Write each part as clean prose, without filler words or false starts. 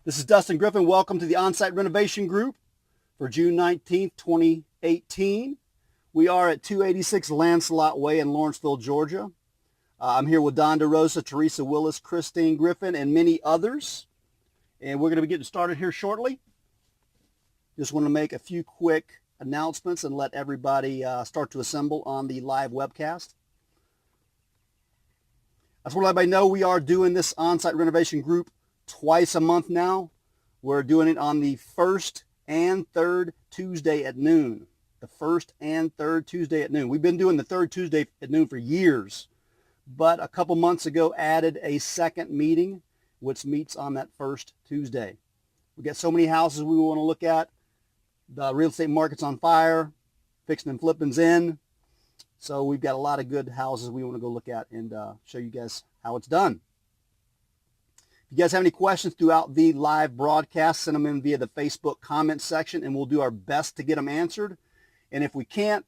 This is Dustin Griffin. Welcome to the Onsite Renovation Group for June 19th, 2018. We are at 286 Lancelot Way in Lawrenceville, Georgia. I'm here with DeRosa Teresa Willis, Dustin Griffin, and many others. And we're going to be getting started here shortly. Just want to make a few quick announcements and let everybody start to assemble on the live webcast. I just want to let everybody know we are doing this Onsite Renovation Group twice a month now. We're doing it on the first and third Tuesday at noon. The first and third Tuesday at noon. We've been doing the third Tuesday at noon for years, but a couple months ago added a second meeting, which meets on that first Tuesday. We got so many houses we want to look at. The real estate market's on fire, fixing and flipping's in. So we've got a lot of good houses we want to go look at and show you guys how it's done. If you guys have any questions throughout the live broadcast, send them in via the Facebook comment section, and we'll do our best to get them answered. And if we can't,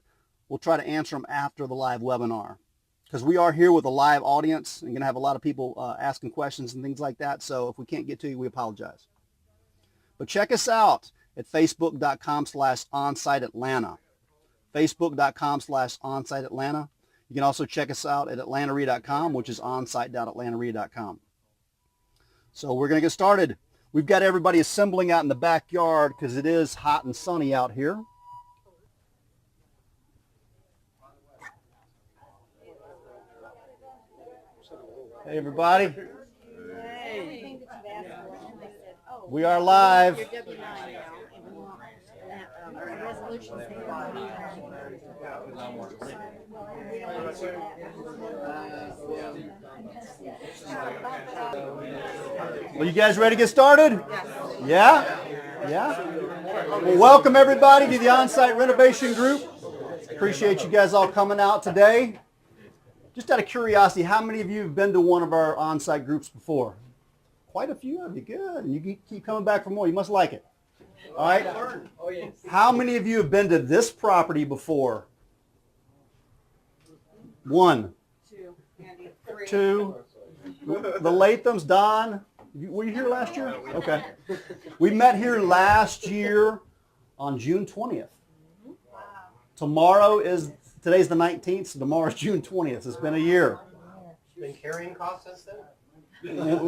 we'll try to answer them after the live webinar. Because we are here with a live audience and going to have a lot of people asking questions and things like that. So if we can't get to you, we apologize. But check us out at facebook.com/onsiteatlanta. Facebook.com/onsiteatlanta. You can also check us out at atlantarea.com, which is onsite.atlantarea.com. So we're going to get started. We've got everybody assembling out in the backyard because it is hot and sunny out here. Hey, everybody. Hey. We are live. Well, you guys ready to get started? Yeah? Yeah? Well, welcome everybody to the Onsite Renovation Group. Appreciate you guys all coming out today. Just out of curiosity, how many of you have been to one of our on-site groups before? Quite a few of you. Good. And you keep coming back for more. You must like it. All right. How many of you have been to this property before? One. Two. The Lathams, Don. Were you here last year? Okay. We met here last year on June 20th. Today's the 19th, so tomorrow's June 20th. It's been a year. Been carrying costs since then?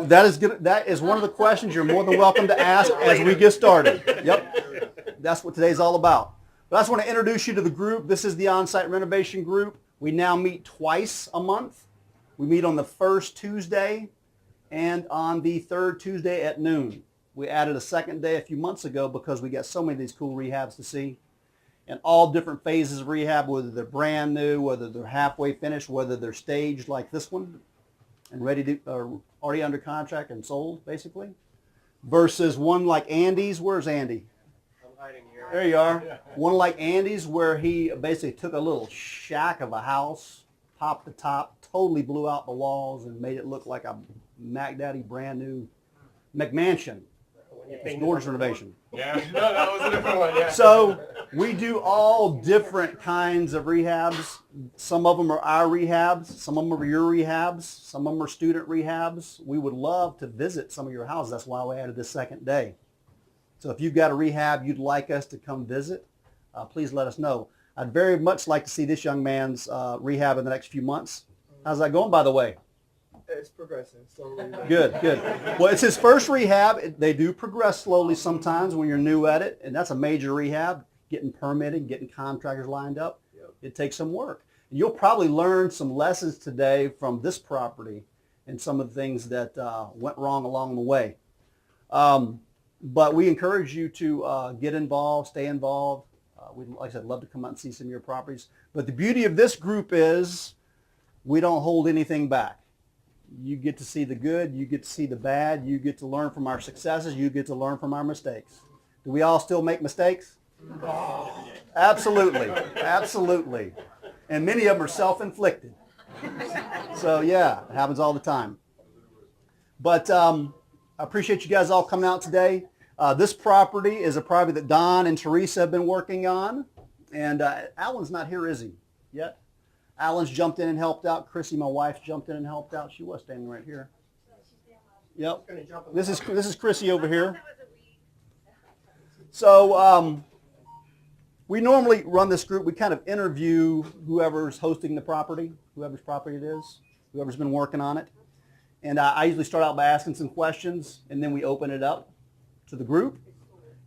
That is one of the questions you're more than welcome to ask as we get started. Yep. That's what today's all about. But I just want to introduce you to the group. This is the Onsite Renovation Group. We now meet twice a month. We meet on the first Tuesday and on the third Tuesday at noon. We added a second day a few months ago because we got so many of these cool rehabs to see. And all different phases of rehab, whether they're brand new, whether they're halfway finished, whether they're staged like this one and ready to, already under contract and sold, basically, versus one like Andy's. Where's Andy? I'm hiding here. There you are. One like Andy's where he basically took a little shack of a house, popped the top, totally blew out the walls, and made it look like a Mac Daddy brand new McMansion. It's gorgeous renovation. Yeah, no, that was a different one, yeah. So we do all different kinds of rehabs. Some of them are our rehabs. Some of them are your rehabs. Some of them are student rehabs. We would love to visit some of your houses. That's why we added this second day. So if you've got a rehab you'd like us to come visit, please let us know. I'd very much like to see this young man's rehab in the next few months. How's that going, by the way? It's progressing slowly. Good, good. Well, it's his first rehab. They do progress slowly sometimes when you're new at it, and that's a major rehab, getting permitted, getting contractors lined up. Yep. It takes some work. And you'll probably learn some lessons today from this property and some of the things that went wrong along the way. But we encourage you to get involved, stay involved. We'd, like I said, love to come out and see some of your properties. But the beauty of this group is we don't hold anything back. You get to see the good, you get to see the bad, you get to learn from our successes, you get to learn from our mistakes. Do we all still make mistakes? Absolutely, absolutely. And many of them are self-inflicted. So yeah, it happens all the time. But I appreciate you guys all coming out today. This property is a property that Don and Theresa have been working on. And Alan's not here, is he, yet? Alan's jumped in and helped out. Chrissy, my wife, jumped in and helped out. She was standing right here. Yep. Gonna jump in This is Chrissy over here. That was a week. So we normally run this group. We kind of interview whoever's hosting the property, whoever's property it is, whoever's been working on it. And I usually start out by asking some questions, and then we open it up to the group.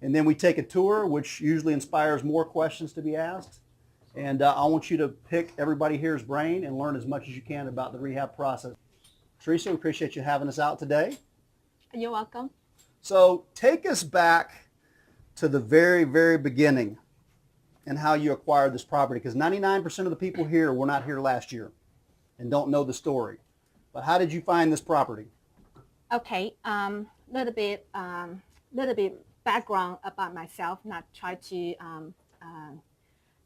And then we take a tour, which usually inspires more questions to be asked. And I want you to pick everybody here's brain and learn as much as you can about the rehab process. Theresa, we appreciate you having us out today. You're welcome. So take us back to the very, very beginning and how you acquired this property, because 99% of the people here were not here last year and don't know the story. But how did you find this property? Okay, little bit background about myself, not try to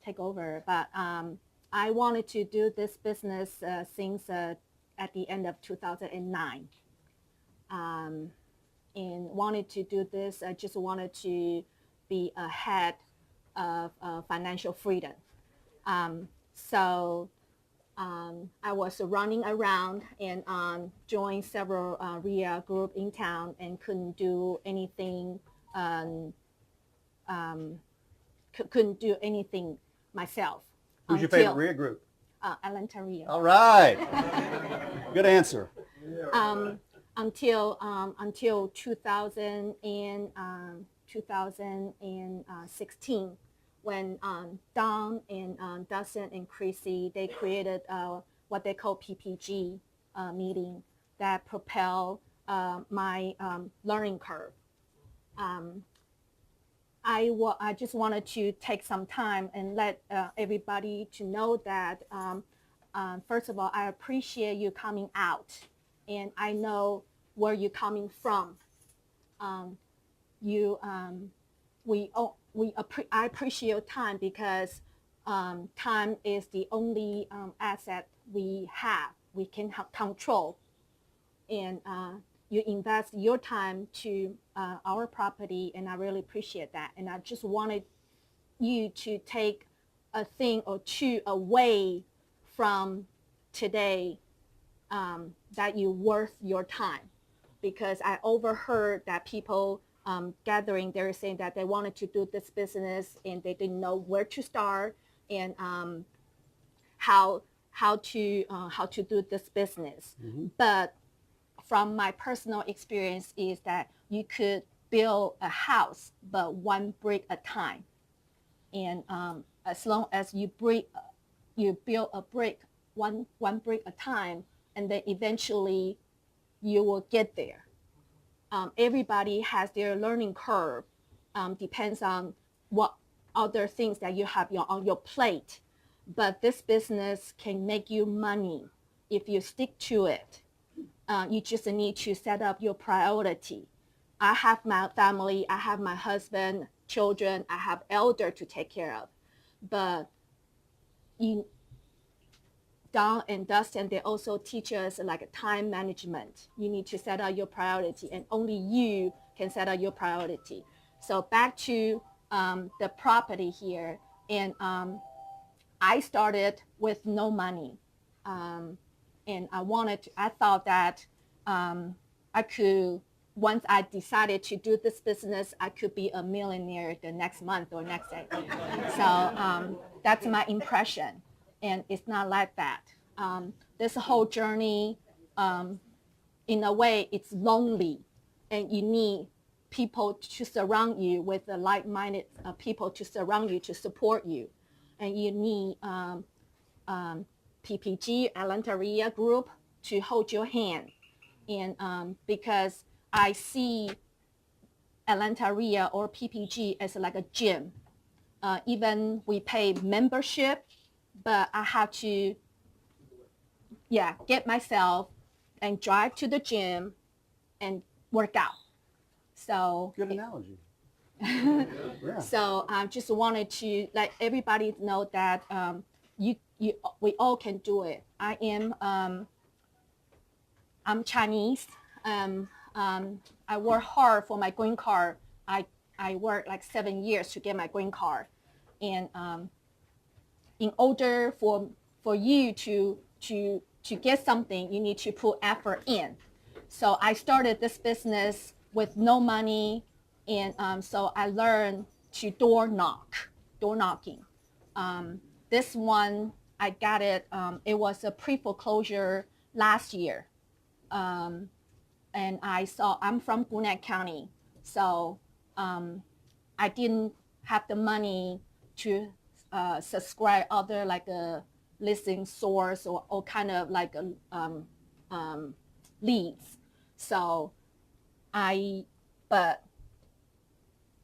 take over, but I wanted to do this business since at the end of 2009. And wanted to do this, I just wanted to be ahead of financial freedom. So I was running around and joined several REIA group in town and couldn't do anything. Couldn't do anything myself. Who's your favorite REIA group? Atlanta REIA. All right. Good answer. Until 2016, when Don and Dustin and Chrissy, they created what they call PPG meeting that propelled my learning curve. I just wanted to take some time and let everybody to know that first of all, I appreciate you coming out, and I know where you're coming from. I appreciate your time, because time is the only asset we have, we can control. And you invest your time to our property, and I really appreciate that. And I just wanted you to take a thing or two away from today, that you're worth your time. Because I overheard that people gathering, they were saying that they wanted to do this business and they didn't know where to start and how to do this business. Mm-hmm. But from my personal experience is that you could build a house, but one brick at a time. And as long as you build a brick, one brick at a time, and then eventually you will get there. Everybody has their learning curve. Depends on what other things that you have on your plate. But this business can make you money if you stick to it. You just need to set up your priority. I have my family, I have my husband, children, I have elder to take care of. But Don and Dustin, they also teach us like time management. You need to set out your priority, and only you can set out your priority. So back to the property here, and I started with no money. And I thought that I could, once I decided to do this business, I could be a millionaire the next month or next day. So that's my impression. And it's not like that. This whole journey, in a way, it's lonely. And you need people to surround you with the like-minded people to surround you, to support you. And you need PPG, Atlanta REIA Group, to hold your hand. And because I see Atlanta REIA or PPG as like a gym. Even we pay membership, but I have to, get myself and drive to the gym and work out. So Good analogy. Yeah. So I just wanted to let everybody know that we all can do it. I'm Chinese. I work hard for my green card. I worked like 7 years to get my green card. And in order for you to get something, you need to put effort in. So I started this business with no money, and so I learned to door knocking. This one, I got it, it was a pre-foreclosure last year. And I'm from Gwinnett County, so I didn't have the money to subscribe other like a listing source or kind of like a leads. So but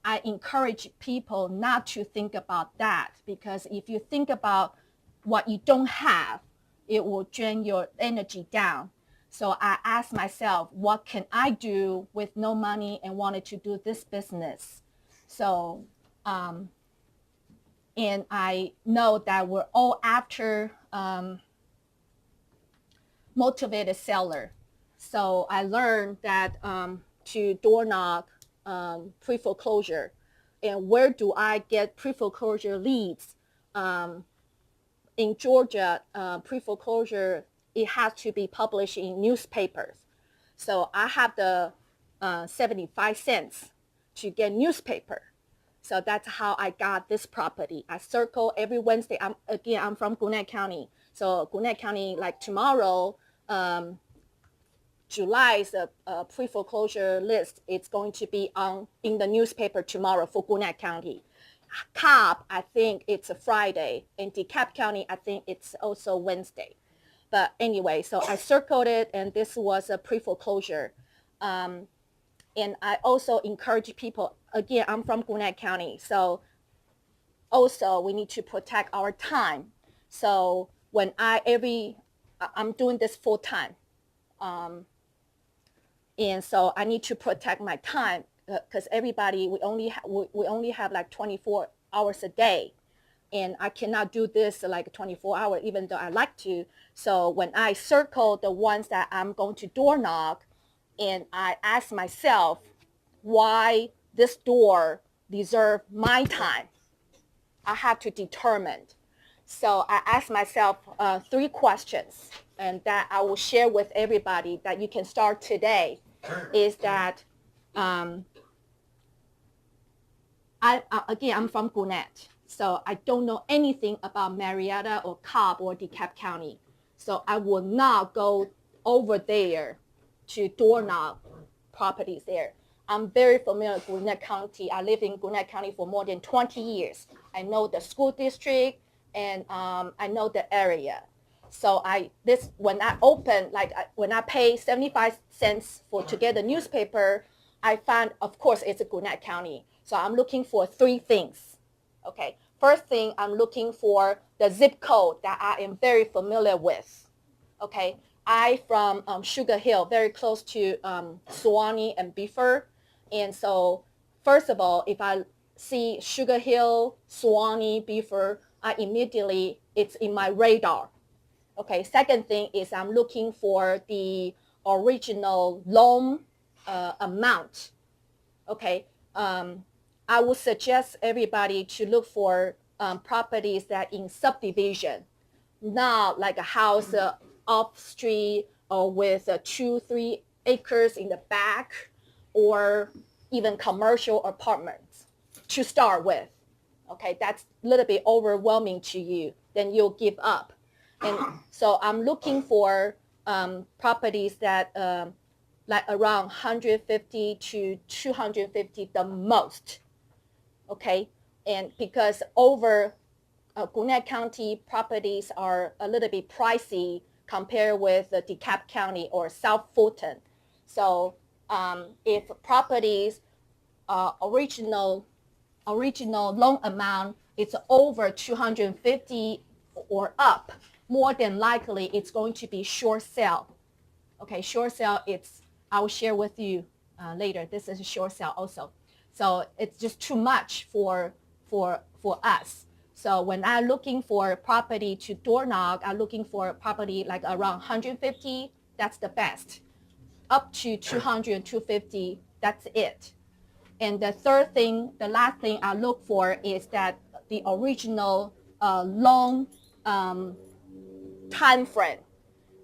I encourage people not to think about that, because if you think about what you don't have, it will drain your energy down. So I asked myself, what can I do with no money and wanted to do this business? So, and I know that we're all after motivated seller. So I learned that to door knock pre-foreclosure. And where do I get pre-foreclosure leads? In Georgia, pre-foreclosure, it has to be published in newspapers. So I have the 75 cents to get newspaper. So that's how I got this property. I circle every Wednesday. I'm from Gwinnett County. So Gwinnett County, like tomorrow, July's pre-foreclosure list, it's going to be in the newspaper tomorrow for Gwinnett County. Cobb, I think it's a Friday. In DeKalb County, I think it's also Wednesday. But anyway, so I circled it, and this was a pre-foreclosure. And I also encourage people, again, I'm from Gwinnett County, so also we need to protect our time. So when I'm doing this full time. And so I need to protect my time, because everybody, we only have like 24 hours a day. And I cannot do this like 24 hours, even though I like to. So when I circle the ones that I'm going to door knock, and I ask myself why this door deserves my time, I have to determine. So I ask myself 3 questions, and that I will share with everybody that you can start today. Is that I'm from Gwinnett, so I don't know anything about Marietta or Cobb or DeKalb County. So I will not go over there to door knock properties there. I'm very familiar with Gwinnett County. I live in Gwinnett County for more than 20 years. I know the school district, and I know the area. So when I open, when I pay 75 cents to get the newspaper, I find, of course, it's a Gwinnett County. So I'm looking for 3 things. Okay. First thing, I'm looking for the zip code that I am very familiar with. Okay. I from Sugar Hill, very close to Suwanee and Beaufort. And so, first of all, if I see Sugar Hill, Suwanee, Beaufort, it's in my radar. Okay, second thing is I'm looking for the original loan amount. Okay, I would suggest everybody to look for properties that in subdivision, not like a house off street or with 2-3 acres in the back, or even commercial apartments to start with. Okay, that's a little bit overwhelming to you, then you'll give up. And so I'm looking for properties that like around 150 to 250 the most. Okay, and because over Gwinnett County properties are a little bit pricey compared with DeKalb County or South Fulton. So if properties original loan amount is over 250 or up, more than likely it's going to be short sale. Okay, short sale, I will share with you later. This is a short sale also. So it's just too much for us. So when I'm looking for property to door knock, I'm looking for property like around 150, that's the best. Up to 200, 250, that's it. And the last thing I look for is that the original loan time frame.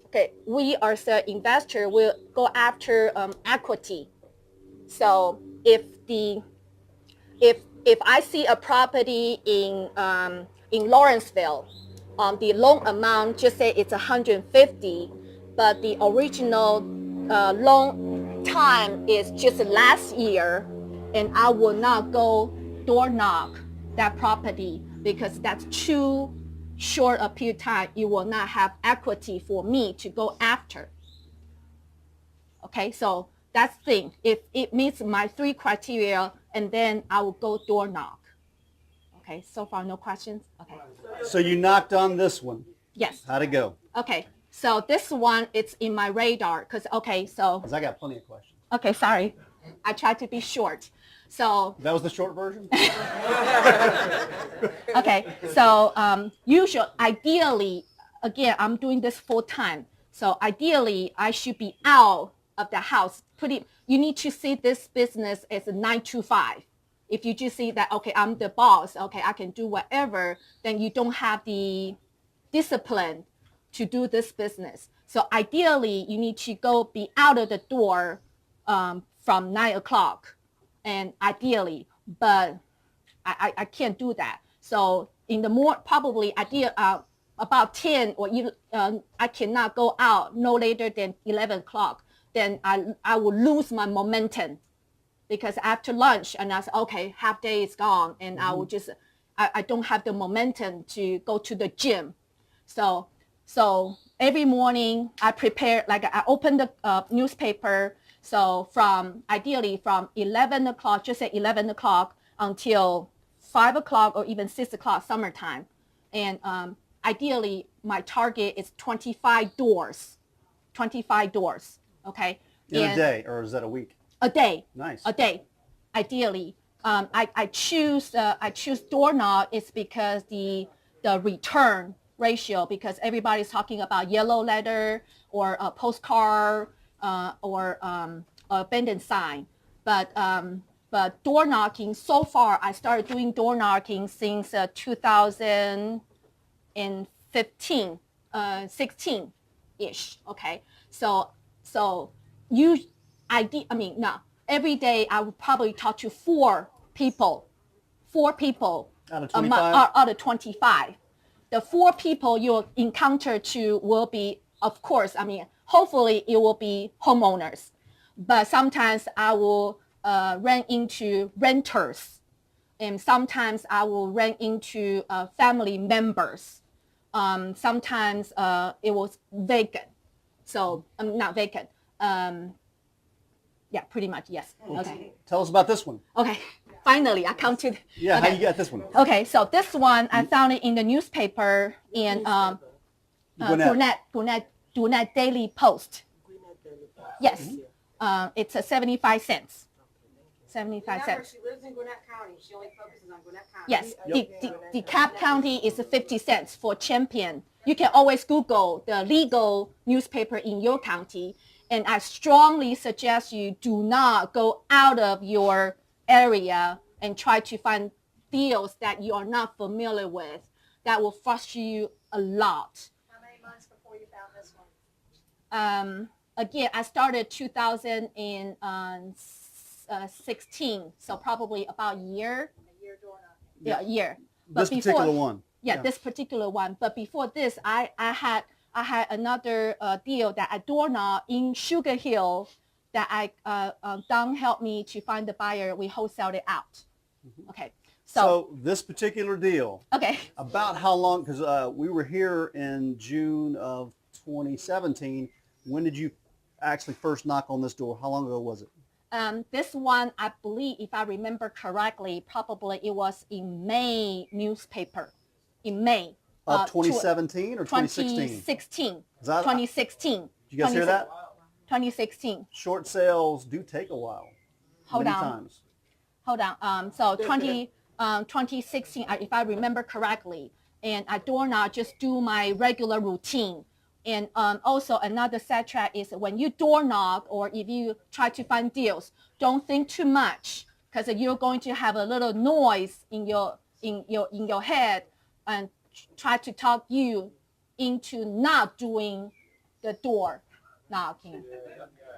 okay, we as an investor will go after equity. So if I see a property in Lawrenceville, the loan amount, just say it's 150, but the original loan time is just last year, and I will not go door knock that property because that's too short a period of time. You will not have equity for me to go after. Okay, so that's the thing. If it meets my 3 criteria, and then I will go door knock. Okay, so far no questions? Okay. So you knocked on this one. Yes. How'd it go? Okay, so this one, it's in my radar because, okay, so, Because I got plenty of questions. okay, sorry. I tried to be short. So, That was the short version? okay, so ideally, again, I'm doing this full time. So ideally, I should be out of the house. You need to see this business as a 9 to 5. If you just see that, okay, I'm the boss, okay, I can do whatever, then you don't have the discipline to do this business. So ideally, you need to be out of the door from 9 o'clock, and ideally, but I can't do that. So in the probably about 10 or even, I cannot go out no later than 11 o'clock. Then I will lose my momentum. Because after lunch, and I said, okay, half day is gone, and I will just, I don't have the momentum to go to the gym. So every morning I prepare, like I open the newspaper. So ideally from 11 o'clock, just at 11 o'clock until 5 o'clock or even 6 o'clock summertime. And ideally my target is 25 doors, okay? In a day, or is that a week? A day. Nice. A day, ideally. I choose doorknob is because the return ratio, because everybody's talking about yellow letter or a postcard or abandoned sign. But door knocking, so far I started doing door knocking since 2015, 16-ish. Okay, so every day I would probably talk to 4 people Out of 25? out of 25. The 4 people you'll encounter will be, of course, hopefully it will be homeowners, but sometimes I will run into renters, and sometimes I will run into family members. Sometimes it was vacant, so not vacant. Yeah, pretty much, yes. Okay. Tell us about this one. Okay, finally, I counted. Yeah, okay. how you got this one? Okay, so this one, I found it in the newspaper in Gwinnett Daily Post. Yes, it's 75 cents. 75 cents. She lives in Gwinnett County. She only focuses on Gwinnett County. Yes, Yep. DeKalb County is 50 cents for Champion. You can always Google the legal newspaper in your county. And I strongly suggest you do not go out of your area and try to find deals that you are not familiar with. That will frustrate you a lot. How many months before you found this one? Again, I started 2016, so probably about a year. A year door knocking. Yeah, a year. This particular one. Yeah, this particular one. But before this, I had another deal that I door knock in Sugar Hill that Don helped me to find the buyer. We wholesaled it out. Mm-hmm. Okay. So this particular deal, okay. about how long, because we were here in June of 2017. When did you actually first knock on this door? How long ago was it? This one, I believe, if I remember correctly, probably it was in May newspaper. In May. Of 2017 or 2016? 2016. 2016. Did you guys hear that? 2016. Short sales do take a while. Hold on. Times. Hold on. So 2016, if I remember correctly, and I do not just do my regular routine. And also another set track is when you door knock or if you try to find deals, don't think too much because you're going to have a little noise in your head and try to talk you into not doing the door knocking.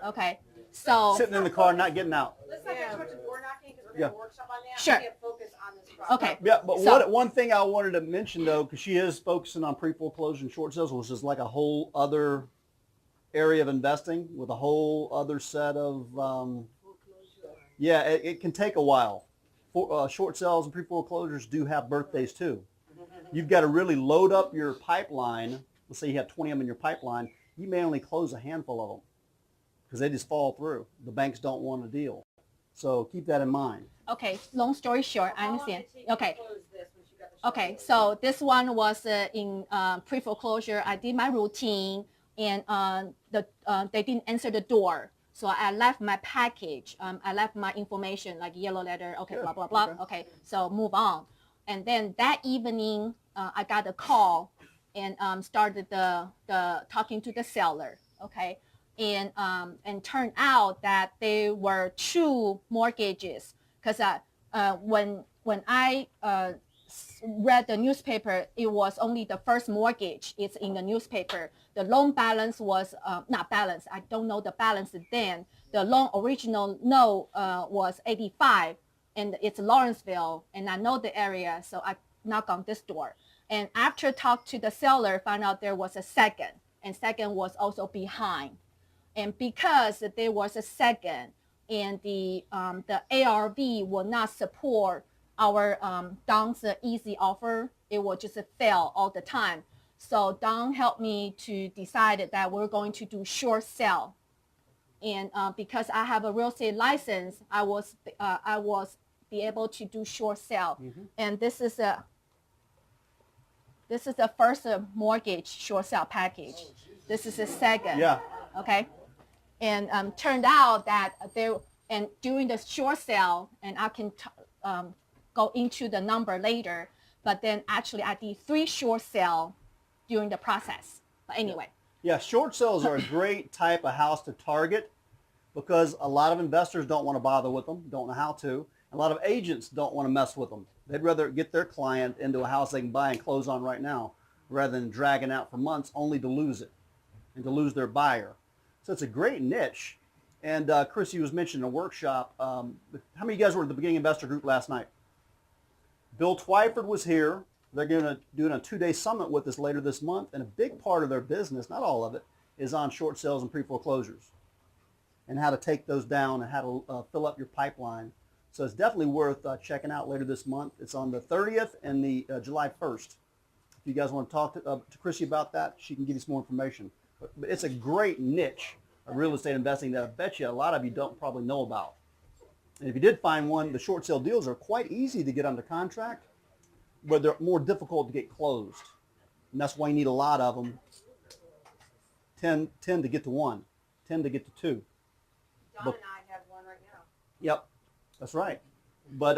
Okay, so Sitting in the car, not getting out. Let's not get too much door knocking because we're Yeah. going to workshop on that. Sure. We have focus on this project. okay. Yeah, but So- one thing I wanted to mention though, because she is focusing on pre-foreclosure and short sales, which is like a whole other area of investing with a whole other set of, it can take a while. Short sales and pre-foreclosures do have birthdays too. You've got to really load up your pipeline. Let's say you have 20 of them in your pipeline. You may only close a handful of them because they just fall through. The banks don't want a deal. So keep that in mind. Okay, long story short, I How long understand. did it take you to Okay, close this once you got the okay. short So this one was in pre-foreclosure. I did my routine, and they didn't answer the door. So I left my package. I left my information, like yellow letter. Okay, Good. blah blah blah. Okay, so move on. And then that evening, I got a call and started the talking to the seller. Okay, and turned out that there were 2 mortgages. Because when I read the newspaper, it was only the first mortgage. It's in the newspaper. The loan balance was not balance. I don't know the balance then. The loan original note was 85, and it's Lawrenceville, and I know the area, so I knock on this door. And after talk to the seller, found out there was a second, and second was also behind. And because there was a second, and the ARV will not support our Don's easy offer, it will just fail all the time. So Don helped me to decide that we're going to do short sale. And because I have a real estate license, I was be able to do short sale. Mm-hmm. And this is the first mortgage short sale package. This is the second. Yeah. Okay. And turned out that during the short sale, and I can go into the number later, but then actually I did 3 short sale during the process. But anyway. Yeah, short sales are a great type of house to target because a lot of investors don't want to bother with them, don't know how to. A lot of agents don't want to mess with them. They'd rather get their client into a house they can buy and close on right now rather than dragging out for months only to lose it and to lose their buyer. So it's a great niche. And Chrissy was mentioning a workshop. How many of you guys were at the Beginning Investor Group last night? Bill Twyford was here. They're going to do a 2-day summit with us later this month. And a big part of their business, not all of it, is on short sales and pre-foreclosures and how to take those down and how to fill up your pipeline. So it's definitely worth checking out later this month. It's on the 30th and the July 1st. If you guys want to talk to Chrissy about that, she can give you some more information. But it's a great niche of real estate investing that I bet you a lot of you don't probably know about. And if you did find one, the short sale deals are quite easy to get under contract, but they're more difficult to get closed. And that's why you need a lot of them. 10 to get to 1, 10 to get to 2. Don and I have one right now. Yep, that's right. But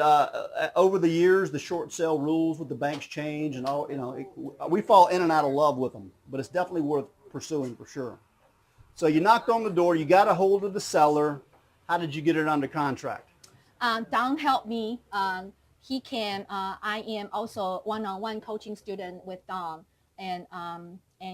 over the years, the short sale rules with the banks change, and all. We fall in and out of love with them. But it's definitely worth pursuing for sure. So you knocked on the door. You got a hold of the seller. How did you get it under contract? Don helped me. I am also one-on-one coaching student with Don, and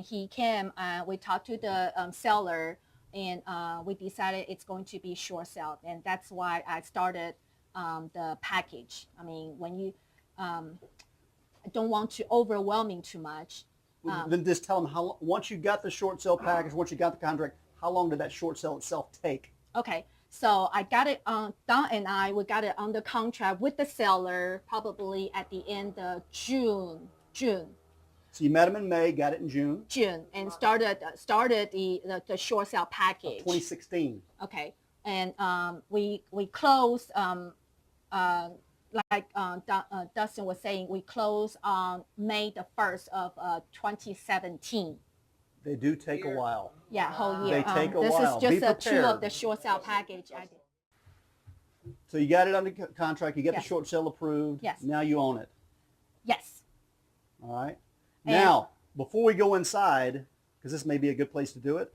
he came. We talked to the seller, and we decided it's going to be short sale, and that's why I started the package. I mean, when you don't want to overwhelming too much. Then just tell them how. Once you got the short sale package, once you got the contract, how long did that short sale itself take? Okay, so I got it on. Don and we got it under contract with the seller probably at the end of June. So you met him in May, got it in June. And started the short sale package. 2016. Okay, and we closed Dustin was saying, we closed on May the 1st of 2017. They do take a while. Yeah, whole year. They take a this while. This is Be just two of prepared. the short sale package I did. So you got it under contract. You got Yes. the short sale approved. Yes. Now you own it. Yes. All right. And- Now, before we go inside, because this may be a good place to do it,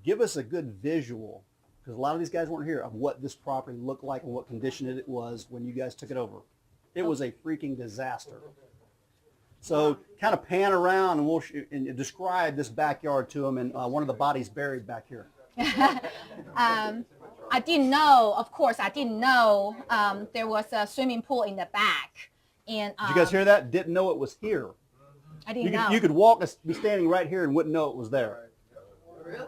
give us a good visual, because a lot of these guys weren't here, of what this property looked like and what condition it was when you guys took it over. It was a freaking disaster. So kind of pan around and we'll and describe this backyard to them, and one of the bodies buried back here. I didn't know, of course, I didn't know there was a swimming pool in the back. And Did you guys hear that? Didn't know it was here. I didn't know. You could walk, be standing right here and wouldn't know it was there. Really?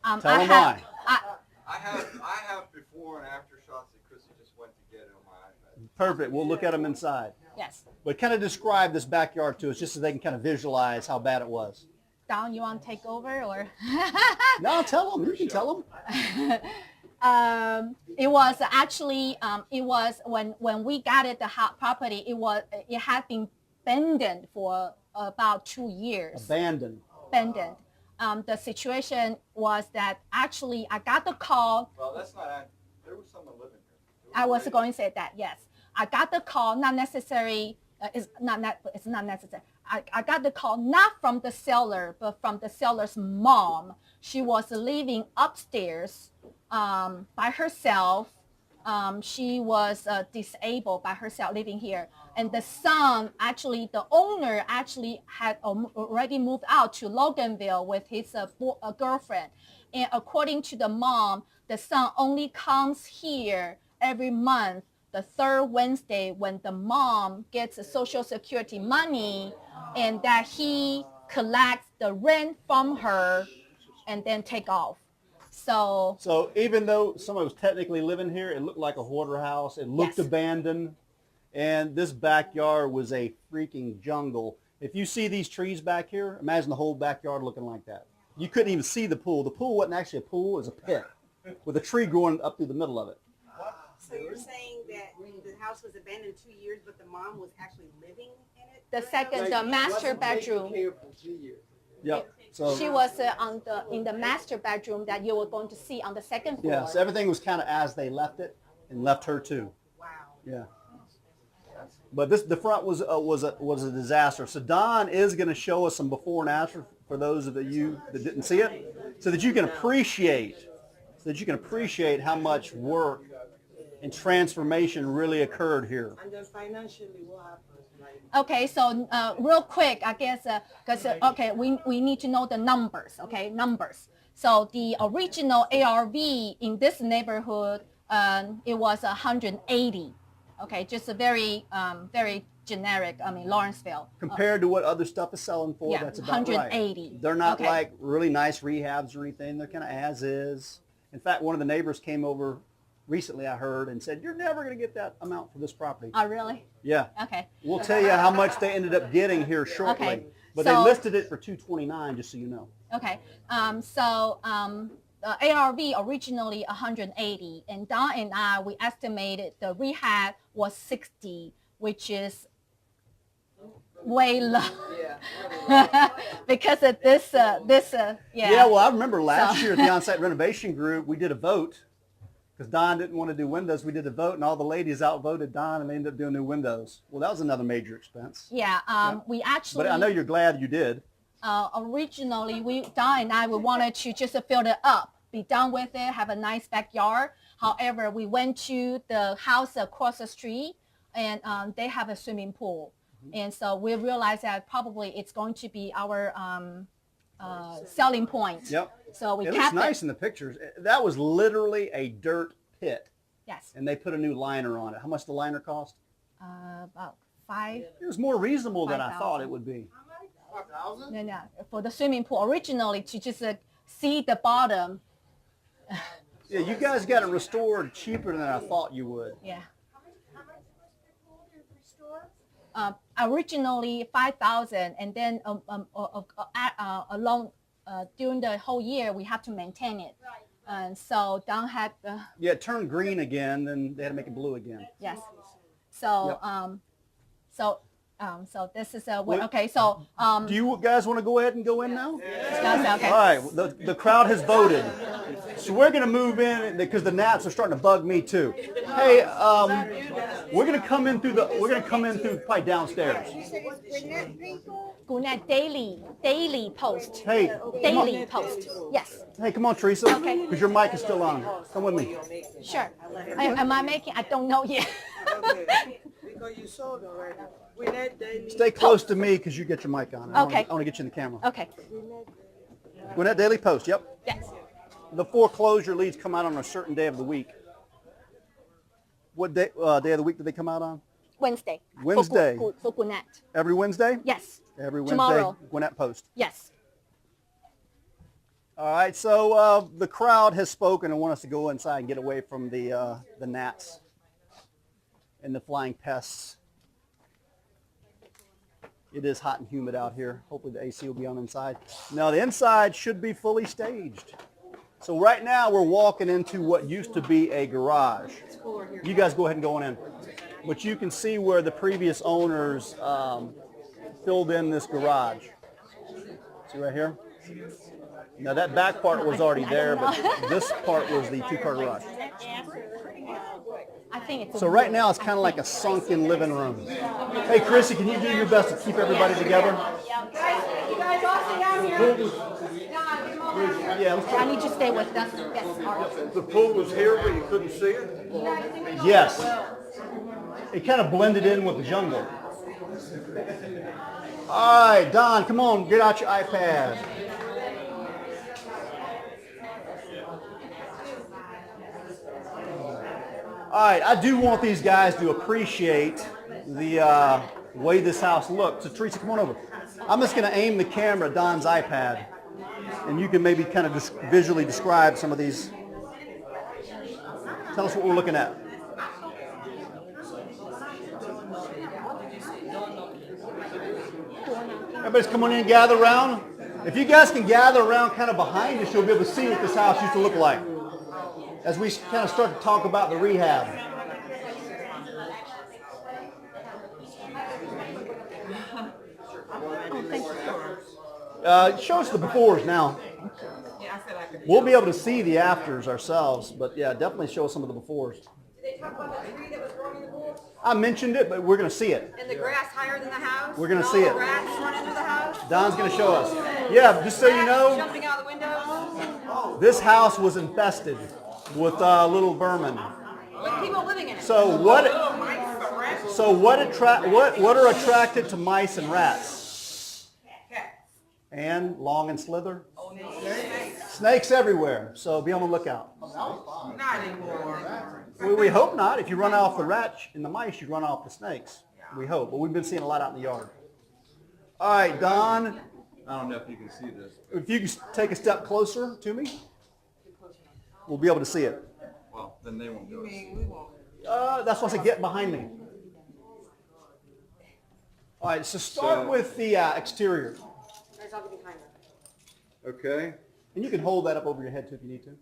Tell them why. I have before and after shots that Chrissy just went to get on my iPad. Perfect. We'll look at them inside. Yes. But kind of describe this backyard to us just so they can kind of visualize how bad it was. Don, you want to take over or? No, tell them. You can tell them. It was actually, it was when we got it, the property, it had been abandoned for about 2 years. Abandoned. Abandoned. The situation was that actually I got the call. Well, that's not. There was someone living here. I was going to say that, yes. I got the call, not necessary. It's not necessary. I got the call not from the seller, but from the seller's mom. She was living upstairs by herself. She was disabled by herself living here. And the son, actually, the owner actually had already moved out to Loganville with his girlfriend. And according to the mom, the son only comes here every month, the third Wednesday, when the mom gets a Social Security money, and that he collects the rent from her and then take off. So even though someone was technically living here, it looked like a hoarder house. It looked Yes. abandoned. And this backyard was a freaking jungle. If you see these trees back here, imagine the whole backyard looking like that. You couldn't even see the pool. The pool wasn't actually a pool, it was a pit with a tree growing up through the middle of it. So you're saying that the house was abandoned 2 years, but the mom was actually living in it? the second, the master bedroom, Yep. So she was in the master bedroom that you were going to see on the second floor. yeah, so everything was kind of as they left it, and left her too. Wow. Yeah. But the front was a disaster. So Don is going to show us some before and after for those of you that didn't see it, so that you can appreciate how much work and transformation really occurred here. And then financially, what happened? Like, Okay, so real quick, I guess, because okay, we need to know the numbers. Okay, numbers. So the original ARV in this neighborhood, it was 180. Okay, just a very generic. I mean, Lawrenceville. Compared to what other stuff is selling for, Yeah, that's about 180. right. They're not Okay. like really nice rehabs or anything. They're kind of as is. In fact, one of the neighbors came over recently, I heard, and said, "You're never going to get that amount for this property." Oh, really? Yeah. Okay. We'll tell you how much they ended up getting here shortly. Okay, But they so- listed it for $229, just so you know. Okay. The ARV originally 180, and Don and I, we estimated the rehab was 60, which is way low. Because of this, Yeah, well, I remember last year at the Onsite Renovation Group, we did a vote because Don didn't want to do windows. We did a vote, and all the ladies outvoted Don, and they ended up doing new windows. Well, that was another major expense. Yeah, we actually. But I know you're glad you did. Originally, Don and I, we wanted to just fill it up, be done with it, have a nice backyard. However, we went to the house across the street, and they have a swimming pool. And so we realized that probably it's going to be our selling point. Yep. So we It kept looks nice in the pictures. That was literally a dirt pit, Yes, and they put a new liner on it. How much did the liner cost? about 5. It was more reasonable than I 5,000. thought it would be. 5,000? No, for the swimming pool originally to just see the bottom. Yeah, you guys got it restored cheaper than I thought you would. Yeah. How much was the pool to restore? Originally 5,000, and then along during the whole year we have to maintain it. Right. And so Don had Yeah, it turned green again, then they had to make it blue again. yes. So so this is okay. So Do you guys want to go ahead and go in now? okay. All right, the crowd has voted. So we're going to move in because the gnats are starting to bug me too. Hey, we're going to come in through probably downstairs. You said it's Gwinnett people? Gwinnett daily post. Hey, Daily post. Yes. hey, come on, Theresa. Okay. Because your mic is still on. Come with me. Sure. Am I making? I don't know yet. Because you sold already. Gwinnett Daily. Stay close to me because you get your mic on. Okay. I want to get you in the camera. Okay. Gwinnett Daily Post, yep. Yes. The foreclosure leads come out on a certain day of the week. What day of the week do they come out on? Wednesday. Wednesday. For Gwinnett. Every Wednesday? Yes. Every Wednesday, Tomorrow. Gwinnett Post. Yes. All right, so the crowd has spoken and want us to go inside and get away from the gnats and the flying pests. It is hot and humid out here. Hopefully the AC will be on inside. Now the inside should be fully staged. So right now we're walking into what used to be a garage. You guys go ahead and go on in. But you can see where the previous owners filled in this garage. See right here? Now that back part was already there, but this part was the two-car garage. I think it's So right now it's kind of like a sunken living room. Hey Chrissy, can you do your best to keep everybody together? You guys all sit down here. Yeah. let's- I need to stay with Dustin. Yes. All right. The pool was here, but you couldn't see it? Yes. It kind of blended in with the jungle. All right, Don, come on, get out your iPad. All right, I do want these guys to appreciate the way this house looks. So Teresa, come on over. I'm just going to aim the camera at Don's iPad, and you can maybe kind of just visually describe some of these. Tell us what we're looking at. Everybody's come on in and gather around. If you guys can gather around kind of behind us, you'll be able to see what this house used to look like as we kind of start to talk about the rehab. Show us the befores now. We'll be able to see the afters ourselves, but yeah, definitely show us some of the befores. Did they talk about the tree that was growing in the pool? I mentioned it, but we're going to see it. And the grass higher than the house? We're gonna And all see the it. rats running through the house? Don's going to show us. Yeah, just so you Rats know, jumping out the windows? this house was infested with little vermin. With people living in it? So what are attracted to mice and rats? And long and slither? Snakes everywhere. So be on the lookout. Not anymore. We hope not. If you run off the rats and the mice, you run off the snakes. We hope. But we've been seeing a lot out in the yard. All right, Don, I don't know if you can see this. if you can take a step closer to me, we'll be able to see it. Well, then they won't do it. We won't. That's why I said get behind me. All right, so start with the exterior. There's all behind her. Okay. And you can hold that up over your head too if you need to.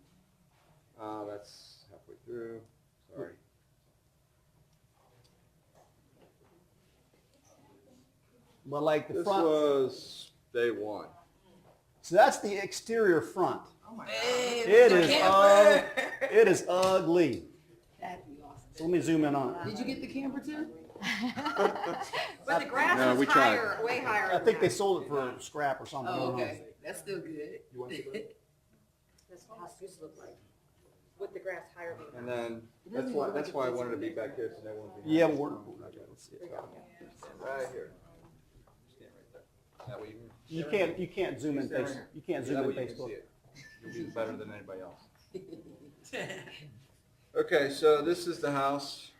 That's halfway through. Sorry. But like the This front. was day one. So that's the exterior front. Oh my It is ugly. So let me zoom in on it. Did you get the camper too? But the grass No, was we tried. higher, way higher. I think they sold it for scrap or something. I Oh, don't know. okay. That's still good. This house used to look like, with the grass higher than. And then that's why I wanted to be back here so no one would be. Yeah, but we're okay, let's see it. Right here. Stand right there. That way You can't zoom in face. You can't zoom that in way you can see Facebook. it. You'll do better than anybody else. Okay, so this is the house.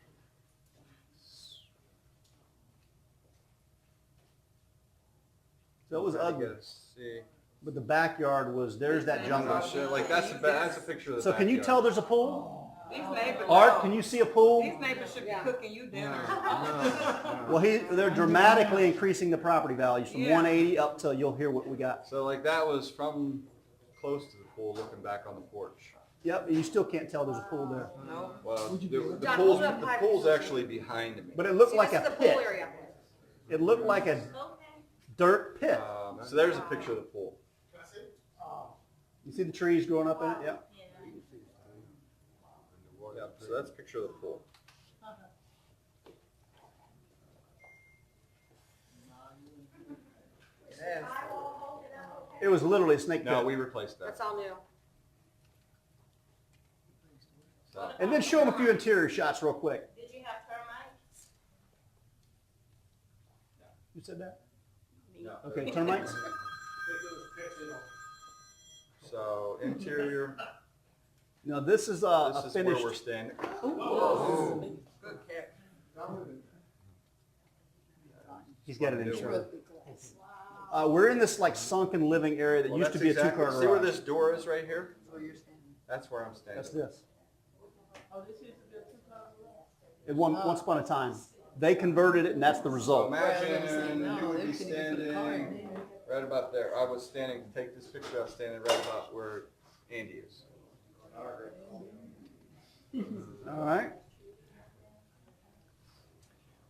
So it was ugly. See. But the backyard was there's that jungle. Like that's a picture of the So can you backyard. tell there's a pool? These neighbors. Art, can you see a pool? These neighbors should be cooking you dinner. Well, they're dramatically increasing the property values from Yeah. 180 up till you'll hear what we got. So like that was from close to the pool, looking back on the porch. Yep, and you still can't tell there's a pool there. No. Well, the John, pool's, hold it up the high. pool's actually behind me. But it looked like This a is the pool pit. area. It looked like a dirt pit. So there's a picture of the pool. You see the trees growing up in it? Yep. Yeah, so that's a picture of the pool. It was literally a snake pit. No, we replaced that. That's all new. So, And then show them a few interior shots real quick. Did you have termites? Who said that? No. Okay, termites? So interior, Now this is this a is finished. where we're standing. Good cat. He's got it insured. We're in this like sunken living area that Well, used to that's be a exactly- two-car See where garage. this door is right here? Where you're standing. That's where I'm standing. That's this. Oh, this used to be a two-car garage? At once upon a time, they converted it, and that's the So result. imagine No, you would they be couldn't even put a car in standing there. right about there. I was standing, to take this picture, I was standing right about where Andy is. All right.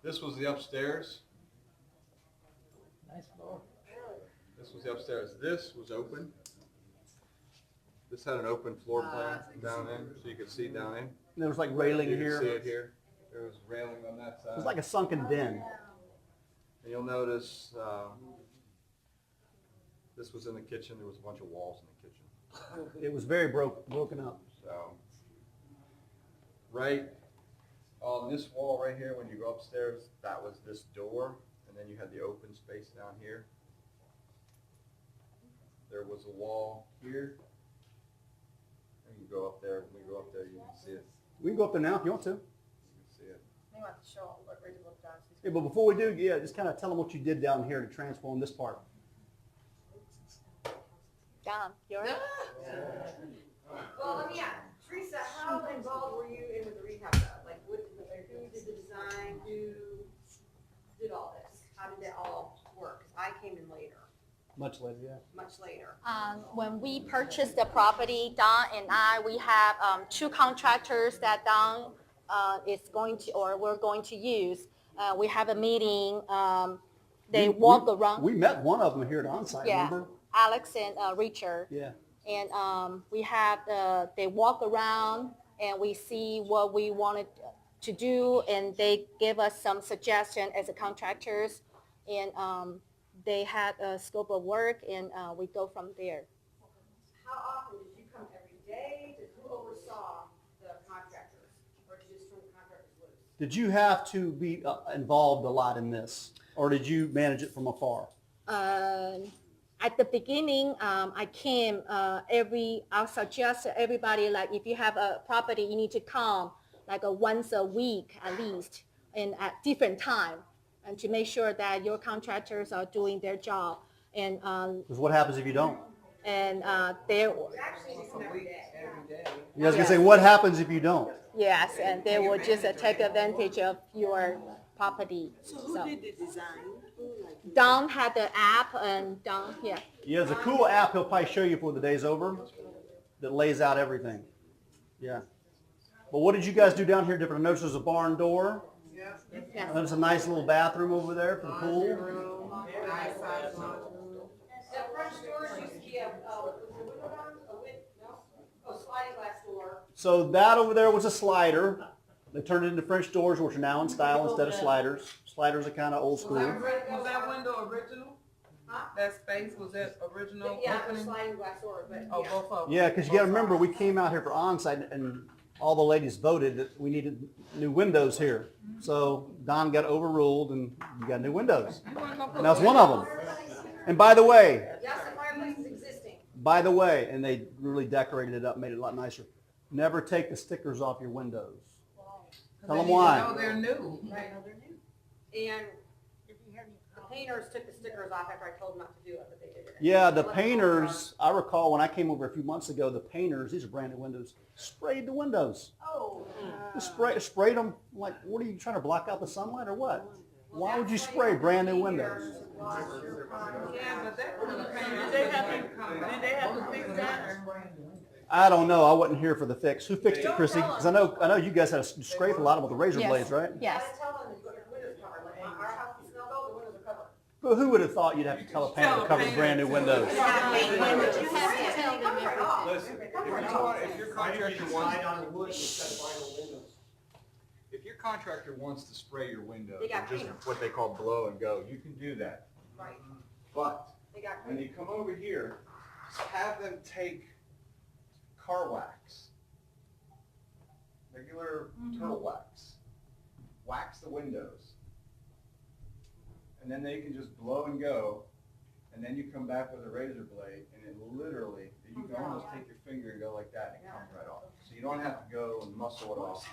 This was the upstairs. Nice floor. This was the upstairs. This was open. This had an open floor plan down in, so you could see down in. There was like railing You can here. see it here. There was railing on that side. It was like a sunken den. And you'll notice, this was in the kitchen. There was a bunch of walls in the kitchen. It was very broken up. So, right on this wall right here, when you go upstairs, that was this door, and then you had the open space down here. There was a wall here. And you go up there, when we go up there, you can see it. We can go up there now if you want to. You can see it. They want to show what original John's. Yeah, but before we do, yeah, just kind of tell them what you did down here to transform this part. Don, you're Well, let me ask, Teresa, how involved were you in with the rehab stuff? Like, who did the design, who did all this? How did it all work? 'Cause I came in later, Much later, yeah. much later. When we purchased the property, Don and I, we have two contractors that Don is going to, or we're going to use. We have a meeting, they walk around. We met one of them here at Onsite, Yeah. remember? Alex and Richard. Yeah. And we have they walk around and we see what we wanted to do, and they give us some suggestion as a contractors, and they had a scope of work, and we go from there. How often did you come every day? Who oversaw the contractors? Or did you just turn the contractors loose? Did you have to be involved a lot in this, or did you manage it from afar? At the beginning, I came I'll suggest to everybody, like, if you have a property, you need to come like once a week at least, and at different time, and to make sure that your contractors are doing their job. And Because what happens if you don't? they Actually, you come every day. Every day. You guys gonna say, what happens if you don't? yes, and they will just take advantage of your property. So who did the design? Don had the app, and Don, yeah. Yeah, there's a cool app he'll probably show you before the day's over that lays out everything. Yeah. But what did you guys do down here different? I noticed there's a barn door. Yes. Yes. There's a nice little bathroom over there for the pool. Nice size laundry room. The front doors used to be a window down, sliding glass door. So that over there was a slider. They turned it into French doors, which are now in style instead of sliders. Sliders are kind of old school. Was that window original? Huh? That space, was that original Yeah, the opening? sliding glass door, but Oh, yeah. both of them? Yeah, because you got to remember, we came out here for Onsite, and all the ladies voted that we needed new windows here. So Don got overruled, and you got new windows. And that was one of them. And by the way, Yes, the fireplace is existing. and they really decorated it up, made it a lot nicer. Never take the stickers off your windows. Tell them why. No, they're new. Right. And the painters took the stickers off after I told them not to do it, but they did it. Yeah, the painters, I recall when I came over a few months ago, the painters, these are brand new windows, sprayed the windows. Oh. Just sprayed them, like, what are you trying to block out the sunlight or what? Why would you spray brand new windows? Yeah, but that was the paint. Did they have to fix that? I don't know, I wasn't here for the fix. Who fixed it, Chrissy? Because I know you guys had to scrape a lot of them with the razor Yes. blades, right? Yes. I tell them to put the windows covered, like our house is snowed over, the windows are covered. But who would have thought you'd have to tell a painter to cover brand new windows? You have to tell them everything. Listen, if your contractor wants, if your contractor wants to spray your windows, They got or just painters. what they call blow and go, you can do that. Right. But They got when you come over here, have them take car wax, regular turtle wax the windows, and and then they can just blow and go, and then you come back with a razor blade, and it literally, you can almost take your finger and go like that, and it comes right off. So you don't have to go and muscle it off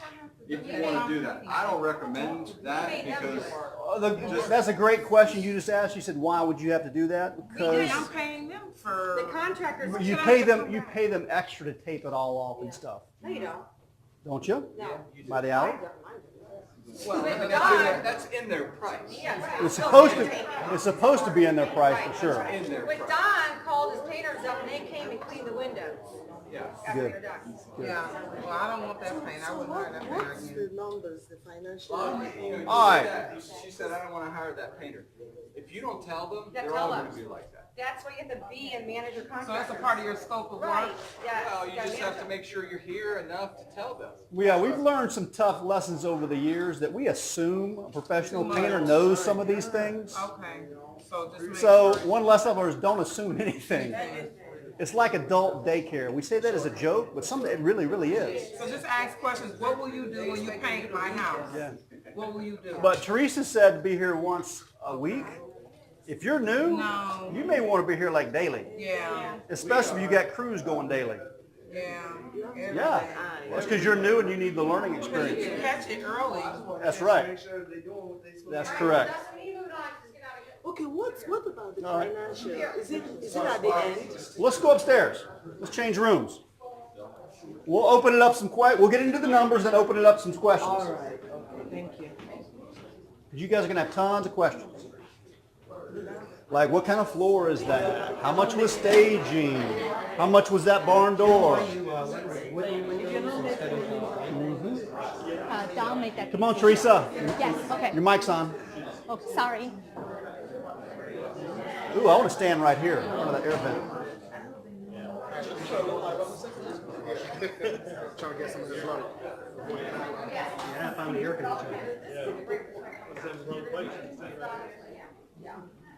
if you want to do that. I don't recommend that because That's a great question you just asked. You said, why would you have to do that? Because I'm paying them for. The contractors. you pay them extra to tape it all off and stuff. No, you don't. Don't you? No. By the hour? well, But that's in their price. It's supposed to be in their price for sure. In their But price. Don called his painters up and they came and cleaned the windows Yeah. after Good. they're done. Yeah, well, I don't want that paint. I wouldn't hire that painter What's again. the numbers, the financial? You All right. said that. She said, I don't want to hire that painter. If you don't tell them, Yeah, they're tell all going us. to be like that. That's why you have to be and manage your So contractors. that's a part of your scope of Right, work? yes. Well, you gotta just manage have to them. make sure you're here enough to tell them. Yeah, we've learned some tough lessons over the years that we assume a professional painter knows some of these things. Okay, so just make So sure. one lesson I've learned is don't assume anything. It's like adult daycare. We say that as a joke, but it really, really is. So just ask questions. What will you do when you paint my house? Yeah. What will you do? But Teresa said to be here once a week. If you're new, No. you may want to be here like daily, Yeah, especially if you got crews going daily. yeah. every Yeah, day. that's because you're new and you need the learning You experience. can catch it early. That's right. That's correct. Dustin, you moved on, just get out of here. Okay, what about the All right. financial? Is it at the end? Let's go upstairs. Let's change rooms. We'll open it up we'll get into the numbers and open it up some questions. All right, okay, thank you. You guys are going to have tons of questions. Like, what kind of floor is that? How much was staging? How much was that barn door? Don made that. Come on, Teresa. Yes, okay. Your mic's on. Oh, sorry. Ooh, I want to stand right here in front of the air vent. Trying to get some of this money. Yeah, finally air conditioning.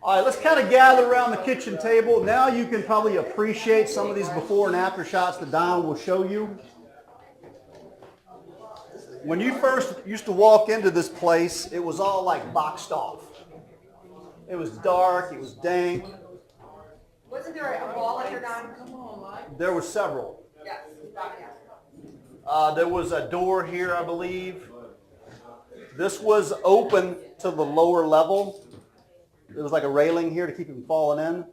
All right, let's kind of gather around the kitchen table. Now you can probably appreciate some of these before and after shots that Don will show you. When you first used to walk into this place, it was all like boxed off. It was dark, it was dank. Wasn't there a wall up here, Don? There were several. Yes. There was a door here, I believe. This was open to the lower level. There was like a railing here to keep it from falling in.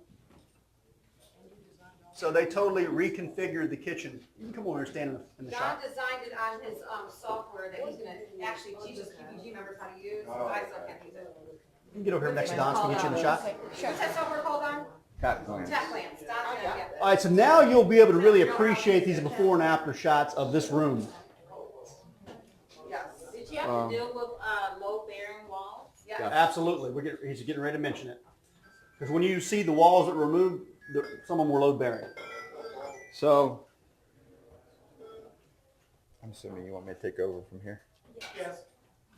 So they totally reconfigured the kitchen. You can come over and stand in the Don shop. designed it on his software that he's gonna actually teach us PPG members how to use. I still can't use it. You can get over here next to Don so we can get you in the shot. What's that software called, Don? Cat plans. Tech plans. Don's gonna get All right, so now you'll be able to really appreciate these before and after shots of this room. Yes. Did you have to deal with load-bearing walls? Yes. Absolutely. He's getting ready to mention it. Because when you see the walls that were removed, some of them were load bearing. So, I'm assuming you want me to take over from here?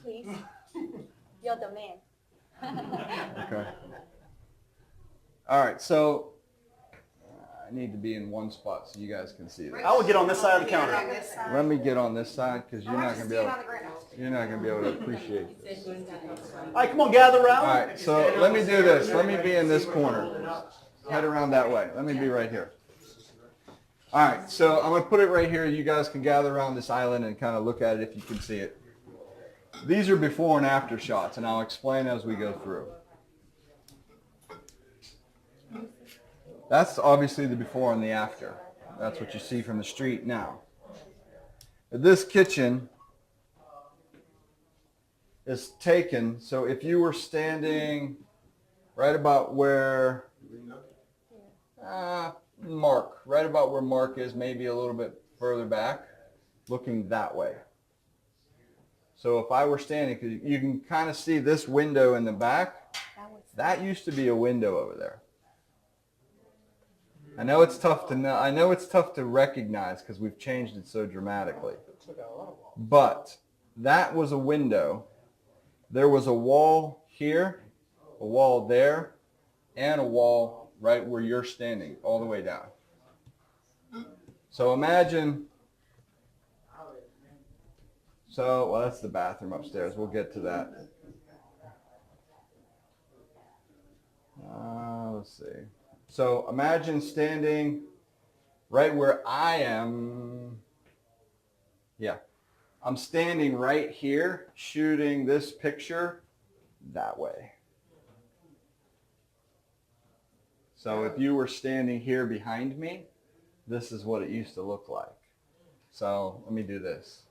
Please. You're the man. Okay. All right, so I need to be in one spot so you guys can see this. I will get on this side of the counter. Let me get on this side because you're not gonna be able. on the ground. You're not gonna be able to appreciate this. All right, come on, gather around. All right, so let me do this. Let me be in this corner. Head around that way. Let me be right here. All right, so I'm gonna put it right here. You guys can gather around this island and kind of look at it if you can see it. These are before and after shots, and I'll explain as we go through. That's obviously the before and the after. That's what you see from the street now. This kitchen is taken, so if you were standing right about where Mark, right about where Mark is, maybe a little bit further back, looking that way. So if I were standing, because you can kind of see this window in the back, that used to be a window over there. I know it's tough to know. I know it's tough to recognize because we've changed it so dramatically. But that was a window. There was a wall here, a wall there, and a wall right where you're standing, all the way down. So imagine. So, well, that's the bathroom upstairs. We'll get to that. Let's see. So imagine standing right where I am. Yeah. I'm standing right here shooting this picture that way. So if you were standing here behind me, this is what it used to look like. So let me do this.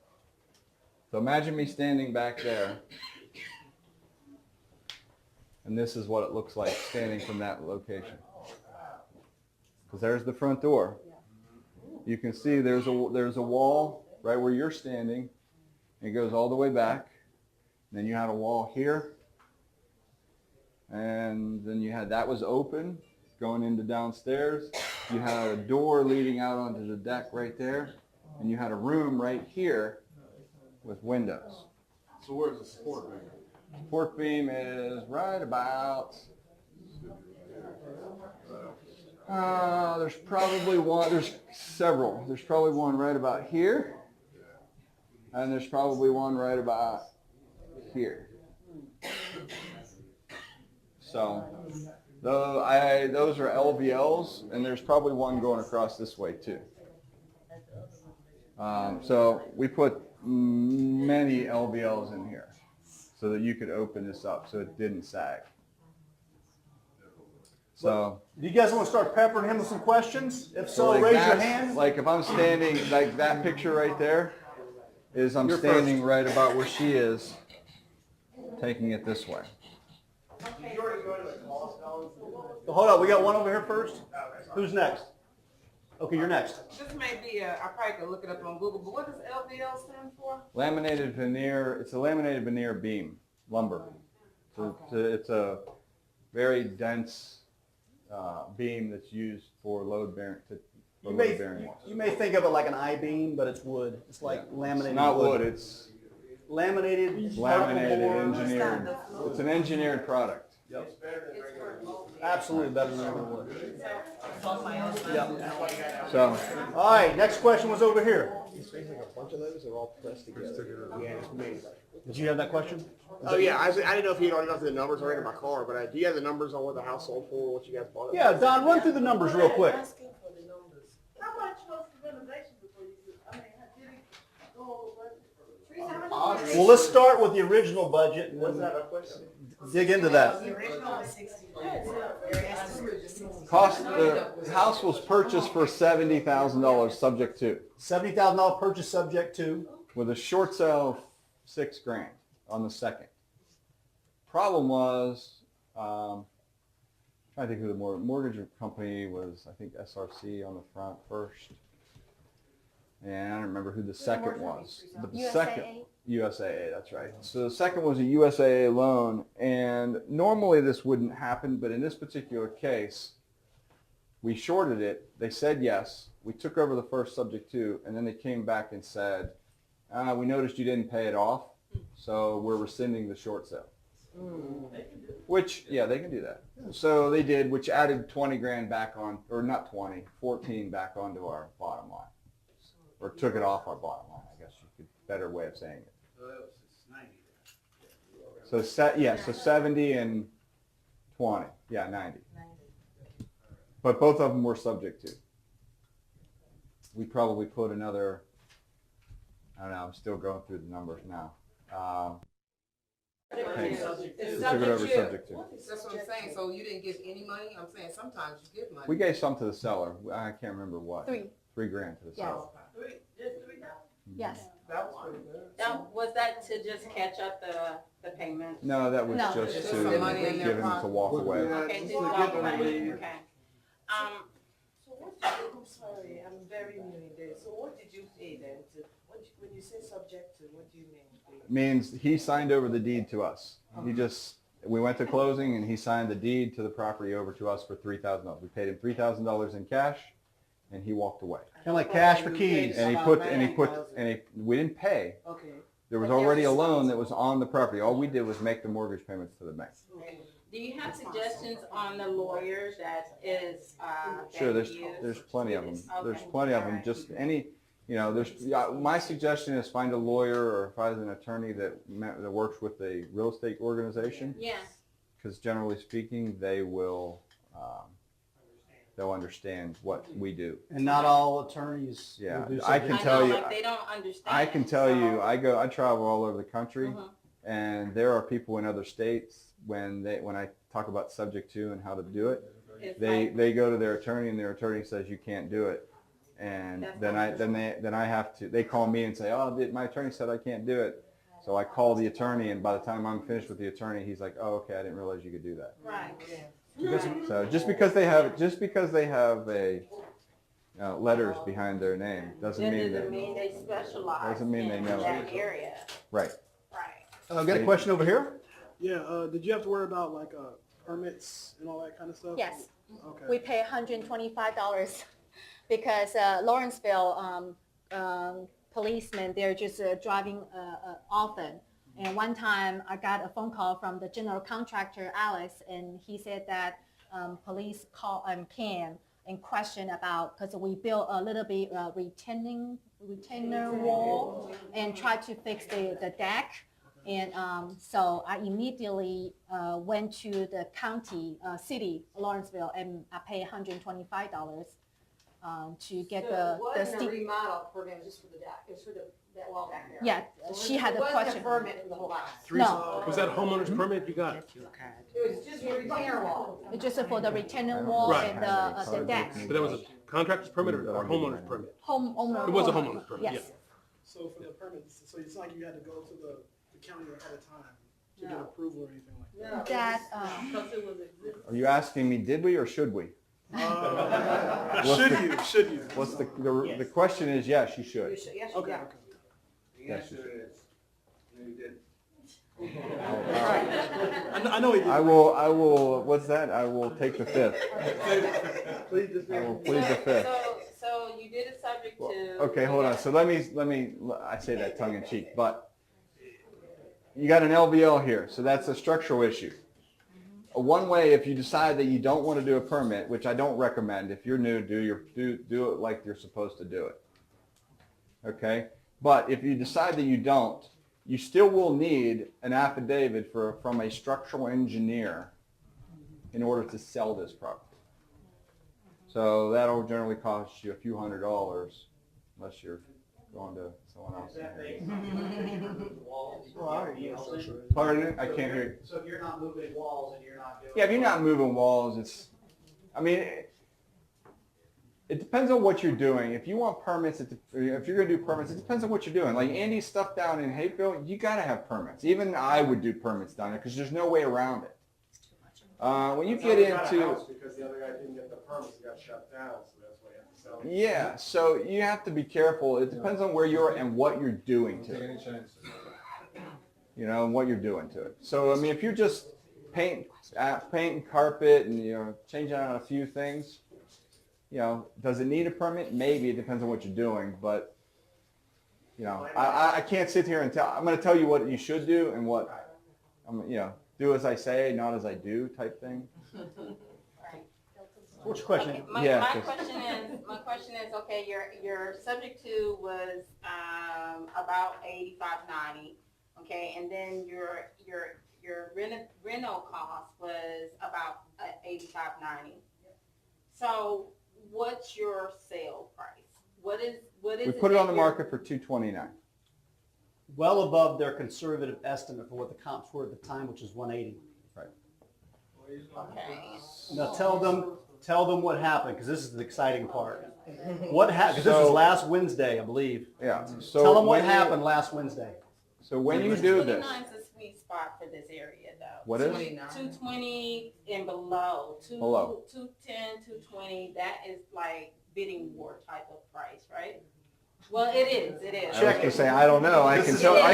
So imagine me standing back there. And this is what it looks like standing from that location. Because there's the front door. You can see there's a wall right where you're standing. It goes all the way back. And then you had a wall here. And then you had, that was open going into downstairs. You had a door leading out onto the deck right there. And you had a room right here with windows. So where's the support beam? Support beam is right about, there's probably one, there's several. There's probably one right about here. And there's probably one right about here. So those are LVLs, and there's probably one going across this way too. So we put many LVLs in here so that you could open this up so it didn't sag. So Do you guys want to start peppering him with some questions? If so, like raise your that's- hand. Like if I'm standing, like that picture right there is I'm You're standing right about where she is, taking it this way. Hold on, we got one over here first. Who's next? Okay, you're next. This may be I probably could look it up on Google, but what does LVL stand for? Laminated veneer, it's a laminated veneer beam, lumber. So it's a very dense beam that's used for load-bearing walls. You may think of it like an I-beam, but it's wood. It's like laminated It's not wood, it's laminated, laminated, board. engineered. It's an engineered product. Yep. Absolutely better than regular wood. Yep. So, All right, next question was over here. A bunch of those are all pressed together. Yeah, it's me. Did you have that question? Oh yeah, I didn't know if you'd already got the numbers already in my car, but do you have the numbers on what the house sold for, what you guys bought it? Yeah, Don, run through the numbers real quick. Asking for the numbers. How much was the renovation before you did? I mean, did it go over budget? Well, let's start with the original budget and Was then that a question? dig into that. The original was 60. the house was purchased for $70,000 subject to, $70,000 purchase subject to. with a short sale of $6,000 on the second. Problem was, I think who the mortgage company was, I think SRC on the front first. And I don't remember who the second was. But the second, USAA, that's right. So the second was a USAA loan, and normally this wouldn't happen, but in this particular case, we shorted it. They said yes. We took over the first subject to, and then they came back and said, we noticed you didn't pay it off, so we're rescinding the short sale. Which, yeah, they can do that. So they did, which added $20,000 back on, or not 20, 14 back onto our bottom line. Or took it off our bottom line, I guess you could, better way of saying it. So, so 70 and 20, yeah, 90. But both of them were subject to. We probably put another, I don't know, I'm still going through the numbers now. Took it over subject to. That's what I'm saying. So you didn't give any money? I'm saying sometimes you give money. We gave some to the seller. I can't remember what. $3,000 to the seller. Yes. That was pretty good. Now, was that to just catch up the payment? No, that was No. just Just to some money in give their him to pocket. walk away. Okay, just walk away, okay. So what did you, I'm sorry, I'm very new in this. So what did you pay then to, when you say subject to, what do you mean? Means he signed over the deed to us. We went to closing and he signed the deed to the property over to us for $3,000. We paid him $3,000 in cash, and he walked away. Kind of like cash for keys. And we didn't pay. Okay. There was already a loan that was on the property. All we did was make the mortgage payments to the bank. Do you have suggestions on the lawyer that is, Sure, that you there's use? plenty of them. There's Okay, plenty of them. alright. Just any, my suggestion is find a lawyer or find an attorney that works with a real estate organization. Yeah, because generally speaking, they'll understand what we do. And not all attorneys Yeah, will do I something. can tell you. Like they don't understand. I can tell so- you, I travel all over the country, and there are people in other states when I talk about subject to and how to do it, It's they like- go to their attorney and their attorney says you can't do it, and That's then I have to. They call me and say, oh, my attorney said I can't do it, so I call the attorney, and by the time I'm finished with the attorney, he's like, oh, okay, I didn't realize you could do that. Right. So just because they have a letters behind their name doesn't That mean doesn't that. mean they specialize Doesn't mean they in know that it. area. Right. Right. I've got a question over here. Yeah, did you have to worry about like permits and all that kind of stuff? Yes. Okay. We pay $125 because Lawrenceville policemen, they're just driving often. And one time I got a phone call from the general contractor, Alex, and he said that police came and question about, because we built a little bit retainer wall and tried to fix the deck. And so I immediately went to the county, city, Lawrenceville, and I paid $125 to get So it the wasn't a steep. remodel permit, just for the deck, it was for that wall back there. Yeah, So she had it a wasn't question. permit for the whole house. No, Was that a homeowner's permit you got? It was just a retainer wall. it's just for the retainer wall Right. and the deck. But that was a contractor's permit or homeowner's permit? Homeowner. It was a homeowner's permit, yeah. Yes. So for the permits, so it's not like you had to go to the county ahead of time to get approval or anything like that? That, Because it was existing. Are you asking me, did we or should we? Should you? What's the question is, yes, you should. You should, yes, Okay, yeah. okay. The answer is, no, you didn't. I know he did. I will, what's that? I will take the fifth. Please just I will plead the fifth. So you did it subject to. Okay, hold on. So let me, I say that tongue in cheek, but you got an LVL here, so that's a structural issue. One way, if you decide that you don't want to do a permit, which I don't recommend, if you're new, do it like you're supposed to do it. Okay? But if you decide that you don't, you still will need an affidavit from a structural engineer in order to sell this property. So that'll generally cost you a few $100s, unless you're going to someone else. Pardon? I can't hear you. So if you're not moving walls and you're not doing. Yeah, if you're not moving walls, it depends on what you're doing. If you want permits, if you're going to do permits, it depends on what you're doing. Like Andy's stuff down in Hayfield, you got to have permits. Even I would do permits down there because there's no way around it. When you get into... Because the other guy didn't get the permits, he got shut down, so that's why you have to sell it. Yeah, so you have to be careful. It depends on where you're and what you're doing to it. You know, and what you're doing to it. So, I mean, if you're just paint and carpet and, changing out a few things, does it need a permit? Maybe. It depends on what you're doing. But, I can't sit here and I'm going to tell you what you should do and what, do as I say, not as I do type thing. What's your question? Okay, Yeah, my 'cause- question is, okay, your subject to was about 85.90, okay, and then your rental cost was about 85.90. So what's your sale price? What is We put it on the market for $229. Well above their conservative estimate for what the comps were at the time, which is 180. Right. Okay. Now tell them what happened, because this is the exciting part. What happened? Because this is last Wednesday, I believe. Yeah. So Tell them what when you- happened last Wednesday. So when you do this, 229 is a sweet spot for this area, though. what is? 220 and below. Below. 210, 220. That is like bidding war type of price, right? Well, it is. It is. I was gonna say I don't know. I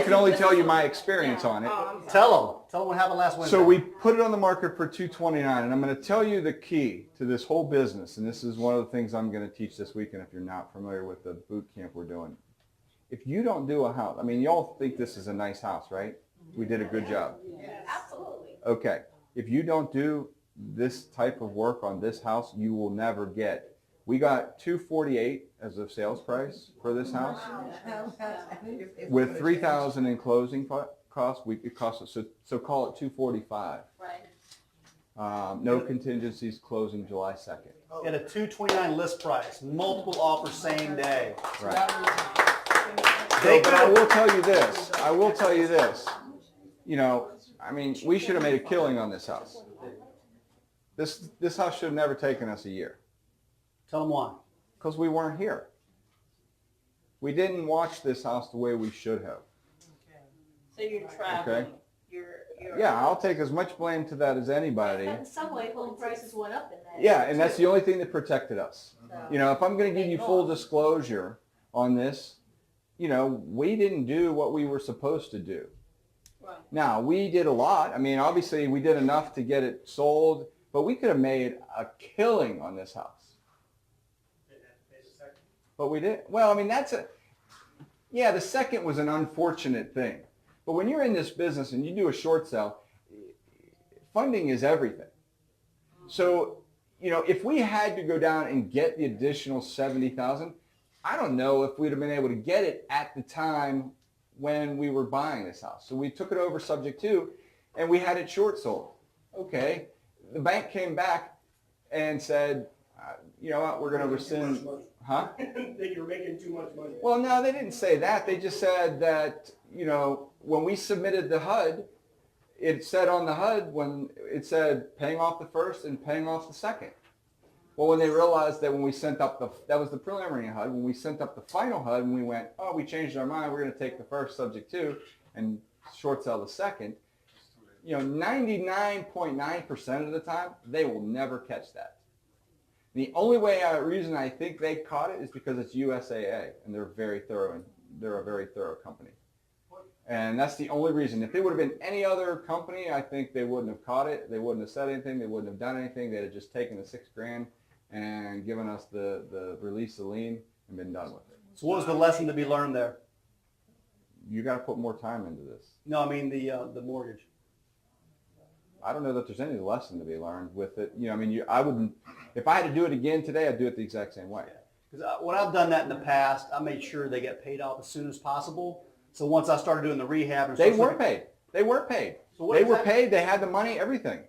can only tell you my experience on it. Oh, I'm sorry. Tell them what happened last Wednesday. So we put it on the market for $229, and I'm going to tell you the key to this whole business, and this is one of the things I'm going to teach this weekend if you're not familiar with the boot camp we're doing. If you don't do a house, y'all think this is a nice house, right? We did a good job. Absolutely. Okay. If you don't do this type of work on this house, you will never get. We got $248 as a sales price for this house. With $3,000 in closing costs, it costs us, so call it $245. Right. No contingencies, closing July 2nd. At a $229 list price, multiple offers same day. Right. But I will tell you this. I will tell you this. You know, I mean, we should have made a killing on this house. This house should have never taken us a year. Tell them why. Because we weren't here. We didn't watch this house the way we should have. So you're traveling. Okay. You're Yeah, I'll take as much blame to that as anybody. In some way, home prices went up in that. Yeah, and that's the only thing that protected us. So, You know, if I'm going to give you full disclosure on this, you know, we didn't do what we were supposed to do. Right. Now, we did a lot. I mean, obviously, we did enough to get it sold, but we could have made a killing on this house. But we did. Well, I mean, yeah, the second was an unfortunate thing. But when you're in this business and you do a short sale, funding is everything. So, you know, if we had to go down and get the additional $70,000, I don't know if we'd have been able to get it at the time when we were buying this house. So we took it over subject to, and we had it short sold. Okay. The bank came back and said, you know what, we're going to rescind. Huh? That you're making too much money. Well, no, they didn't say that. They just said that, you know, when we submitted the HUD, it said on the HUD, when it said paying off the first and paying off the second. Well, when they realized that when we sent up that was the preliminary HUD, when we sent up the final HUD and we went, oh, we changed our mind, we're going to take the first subject to and short sell the second, you know, 99.9% of the time, they will never catch that. The only reason I think they caught it is because it's USAA and they're very thorough and they're a very thorough company. And that's the only reason. If it would have been any other company, I think they wouldn't have caught it. They wouldn't have said anything. They wouldn't have done anything. They'd have just taken the $6,000 and given us the release of lien and been done with it. So what was the lesson to be learned there? You got to put more time into this. No, I mean the mortgage. I don't know that there's any lesson to be learned with it. You know, I mean, I wouldn't. If I had to do it again today, I'd do it the exact same way. Because when I've done that in the past, I made sure they get paid off as soon as possible. So once I started doing the rehab, and they weren't paid. They weren't paid. So they were paid. They had the money, everything.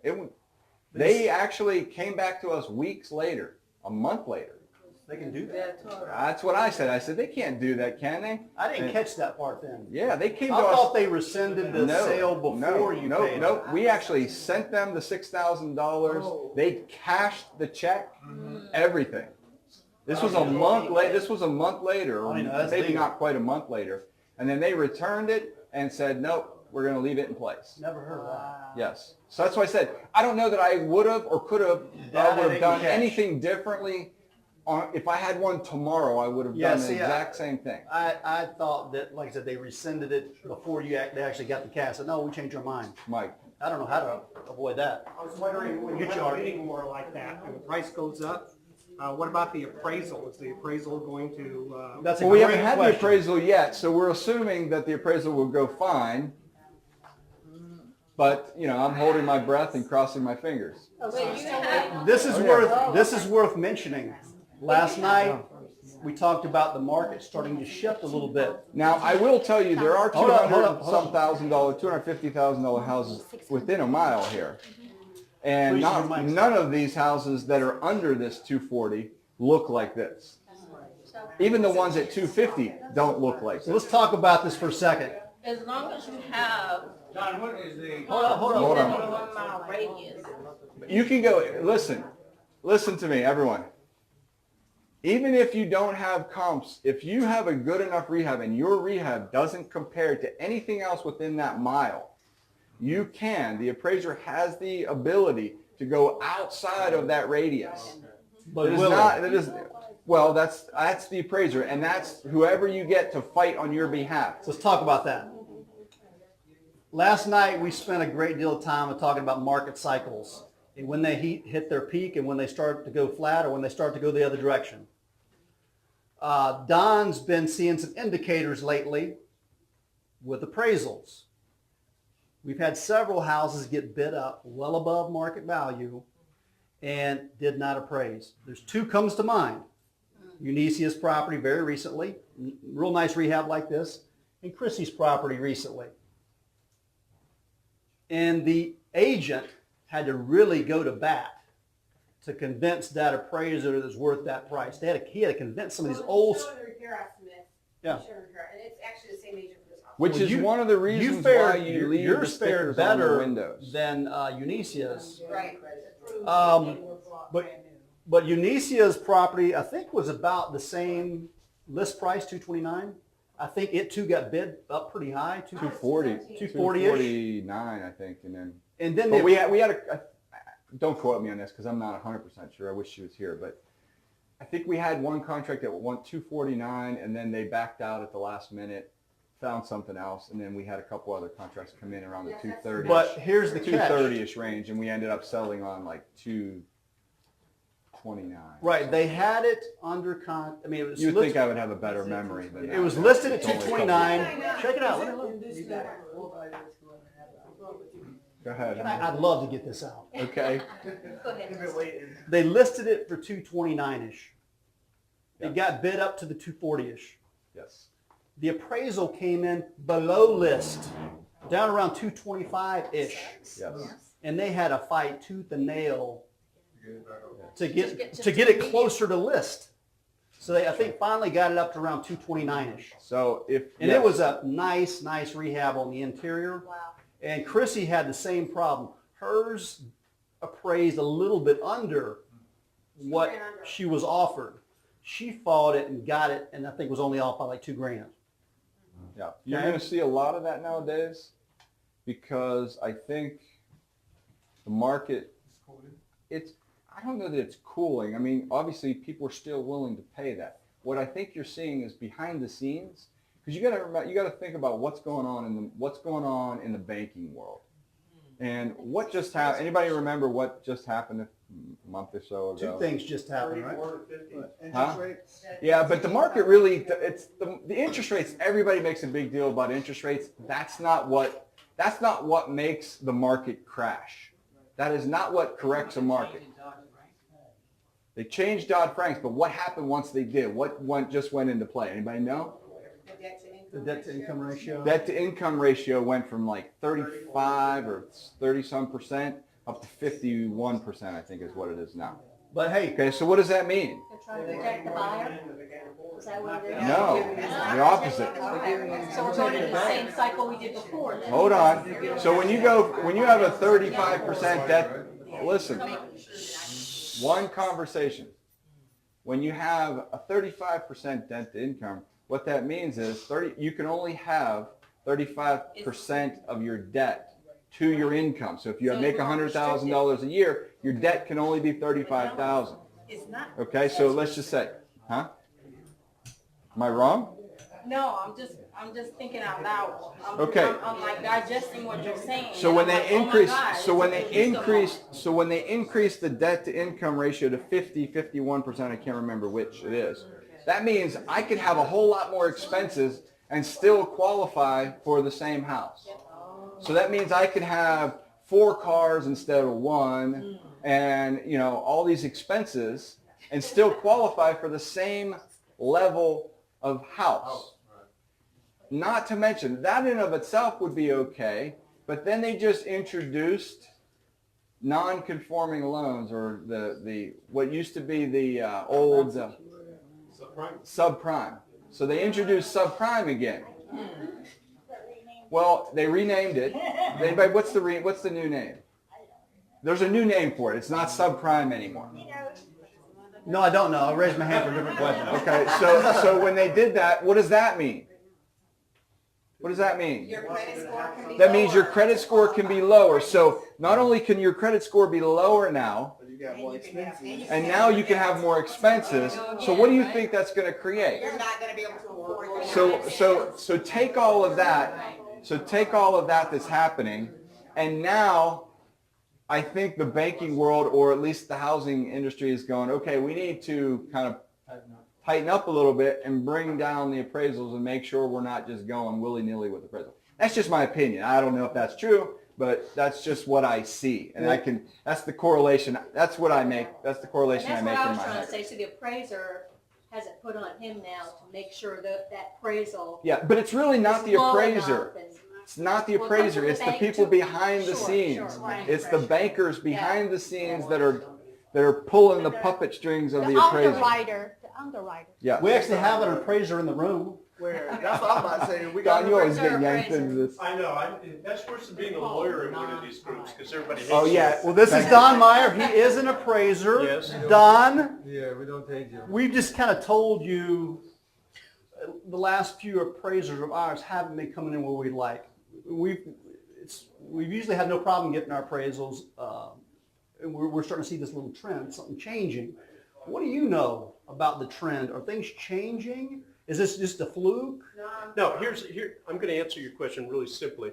They actually came back to us weeks later, a month later. They can do that. That's what I said. I said, they can't do that, can they? I didn't catch that part then. Yeah, they came to I us. thought they rescinded the sale before you paid. No, we actually sent them the $6,000. They cashed the check, everything. This was a month later. This was a month later, or maybe not quite a month later. And then they returned it and said, nope, we're going to leave it in place. Never heard of that. Yes. So that's why I said, I don't know that I would have or could have done anything differently. If I had one tomorrow, I would have done the exact same thing. I thought that, like I said, they rescinded it before they actually got the cash. I said, no, we changed our mind. Mike. I don't know how to avoid that. I was wondering, when you have a bidding war like that and the price goes up, what about the appraisal? Is the appraisal going to... That's a well, we great haven't had question. the appraisal yet, so we're assuming that the appraisal will go fine. But, you know, I'm holding my breath and crossing my fingers. This is worth mentioning. Last night, we talked about the market starting to shift a little bit. Now, I will tell you, there are $250,000 houses within a mile here. And none of these houses that are under this 240 look like this. Even the ones at 250 don't look like this. So let's talk about this for a second. As long as you have John, what is the... Hold on. 1 mile radius. You can go, listen to me, everyone. Even if you don't have comps, if you have a good enough rehab and your rehab doesn't compare to anything else within that mile, you can. The appraiser has the ability to go outside of that radius. But well, that's the appraiser, and that's whoever you get to fight on your behalf. So let's talk about that. Last night, we spent a great deal of time talking about market cycles and when they hit their peak and when they start to go flat or when they start to go the other direction. Don's been seeing some indicators lately with appraisals. We've had several houses get bid up well above market value and did not appraise. There's two comes to mind. Unicia's property very recently, real nice rehab like this, and Chrissy's property recently. And the agent had to really go to bat to convince that appraiser that was worth that price. He had to convince some of these old. Showing the repair estimate. Yeah. Showing repair, and it's actually the same agent for this house. Which Well, is one of the reasons fared, why you leave yours the fared stickers on the better windows. than Unicia's. Right. But Unicia's property, I think, was about the same list price, $229. I think it too got bid up pretty high, 240, 240-ish. 249, I think, And then but we had a don't quote me on this because I'm not 100% sure. I wish she was here, but I think we had one contract that went 249, and then they backed out at the last minute, found something else, and then we had a couple other contracts come in around the 230. But here's the catch. 230-ish range, and we ended up selling on like 229. Right, they had it under it was. You would think I would have a better memory than that. It was listed at It's only a couple 229. years. Check it out. Go ahead. I'd love to get this out. Okay. Go ahead. They listed it for 229-ish. It got bid up to the 240-ish. Yes. The appraisal came in below list, down around 225-ish. Yes. And they had to fight tooth and nail to get Just it closer to list. So they, I think, finally got it up to around 229-ish. So if It was a nice rehab on the interior. Wow. And Chrissy had the same problem. Hers appraised a little bit under what ran under. she was offered. She fought it and got it, and I think was only off by like $2,000. Yeah, you're Okay. going to see a lot of that nowadays because I think the market, I don't know that it's cooling. I mean, obviously people are still willing to pay that. What I think you're seeing is behind the scenes, because you got to think about what's going on in the banking world. And what just happened? Anybody remember what just happened a month or so ago? Two things just happened, right? 34 to 50 interest Huh? rates. Yeah, but the market really, it's the interest rates, everybody makes a big deal about interest rates. That's not what makes the market crash. That is not what corrects a market. They changed Dodd-Frank, but what happened once they did? What just went into play? Anybody know? The debt to income ratio. Debt to income ratio went from like 35 or 30-some% up to 51%, I think is what it is now. But hey, Okay, so what does that mean? They're trying to protect the buyer? Is that what it is? No, the opposite. Okay. So we're going into the same cycle we did before then? Hold on. So when you have a 35% debt, listen, one conversation. When you have a 35% debt to income, what that means is you can only have 35% of your debt to your income. So if you make $100,000 a year, your debt can only be $35,000. It's not. Okay, so let's just say, huh? Am I wrong? No, I'm just thinking out loud. Okay. I'm like digesting what you're saying. So and when I'm they like, oh my increase, God, so when they increase the debt to income ratio to 51%, I can't remember which it is. That means I could have a whole lot more expenses and still qualify for the same house. So that means I could have 4 cars instead of 1 and, all these expenses and still qualify for the same level of house. Not to mention, that in of itself would be okay, but then they just introduced non-conforming loans, or the what used to be the old subprime. So they introduced subprime again. Well, they renamed it. What's the new name? There's a new name for it. It's not subprime anymore. no, I don't know. I'll raise my hand for a different question. Okay, so when they did that, what does that mean? What does that mean? Your credit score can be That means your lower. credit score can be lower. So not only can your credit score be lower now, But you got more expenses. and now you can have more expenses. So what do you think that's going to create? You're not gonna be able to afford that. So take all of that. So take all of that that's happening, and now I think the banking world, or at least the housing industry, is going, okay, we need to kind of tighten up a little bit and bring down the appraisals and make sure we're not just going willy-nilly with appraisal. That's just my opinion. I don't know if that's true, but that's just what I see, and that's the correlation. That's what I make. That's the correlation I And make that's in what I was my trying to head. say. So the appraiser has it put on him now to make sure that appraisal. Yeah, but it's really not the is low appraiser. enough and- It's not the Well, come appraiser, to the it's the bank people to- behind the Sure, scenes. sure, right. It's the bankers behind the scenes that are pulling the puppet strings of the appraiser. The underwriter. Yeah. We actually have an appraiser in the room. Where, that's what I'm about to say, we got. God, you always get yanked into this. I know, that's worse than being a lawyer in one of these groups, because everybody hates Oh, you. yeah. Well, this is Don Meyer. He is an appraiser. Yes. Don, Yeah, we don't take you. we've just kind of told you the last few appraisers of ours haven't been coming in where we'd like. We've usually had no problem getting our appraisals, and we're starting to see this little trend, something changing. What do you know about the trend? Are things changing? Is this just a fluke? No, I'm going to answer your question really simply,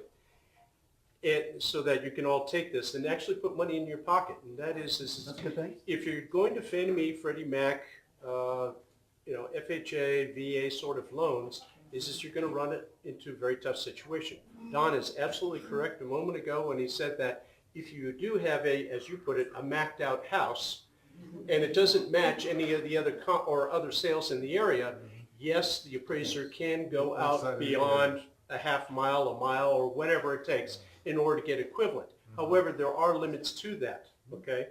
so that you can all take this and actually put money in your pocket. And that is That's a good thing. if you're going to Fannie Mae, Freddie Mac, FHA, VA sort of loans, is you're going to run it into a very tough situation. Don is absolutely correct a moment ago when he said that if you do have as you put it, a macked out house, and it doesn't match any of the other sales in the area, yes, the appraiser can go out beyond a half mile, a mile, or whatever it takes in order to get equivalent. However, there are limits to that, okay?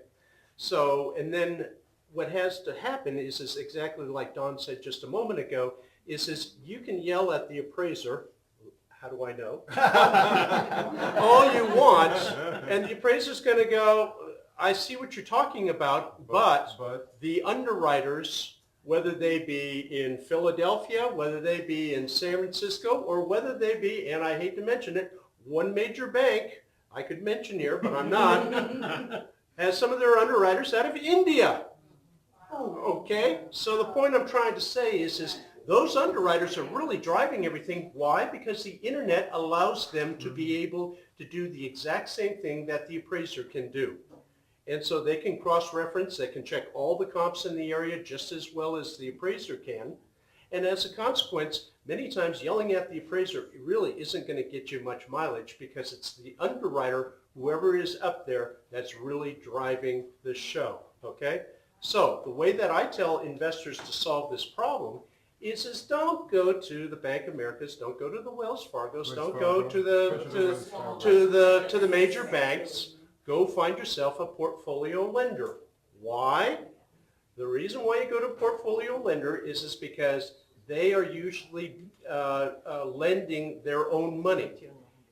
So, and then what has to happen is exactly like Don said just a moment ago, is you can yell at the appraiser, how do I know? All you want, and the appraiser's going to go, I see what you're talking about, but the underwriters, whether they be in Philadelphia, whether they be in San Francisco, or whether they be, and I hate to mention it, one major bank, I could mention here, but I'm not, has some of their underwriters out of India. Okay, so the point I'm trying to say is those underwriters are really driving everything. Why? Because the internet allows them to be able to do the exact same thing that the appraiser can do. And so they can cross-reference, they can check all the comps in the area just as well as the appraiser can. And as a consequence, many times yelling at the appraiser really isn't going to get you much mileage, because it's the underwriter, whoever is up there, that's really driving the show, okay? So the way that I tell investors to solve this problem is don't go to the Bank of Americas, don't go to the Wells Fargos, don't go to the major banks. Go find yourself a portfolio lender. Why? The reason why you go to a portfolio lender is because they are usually lending their own money,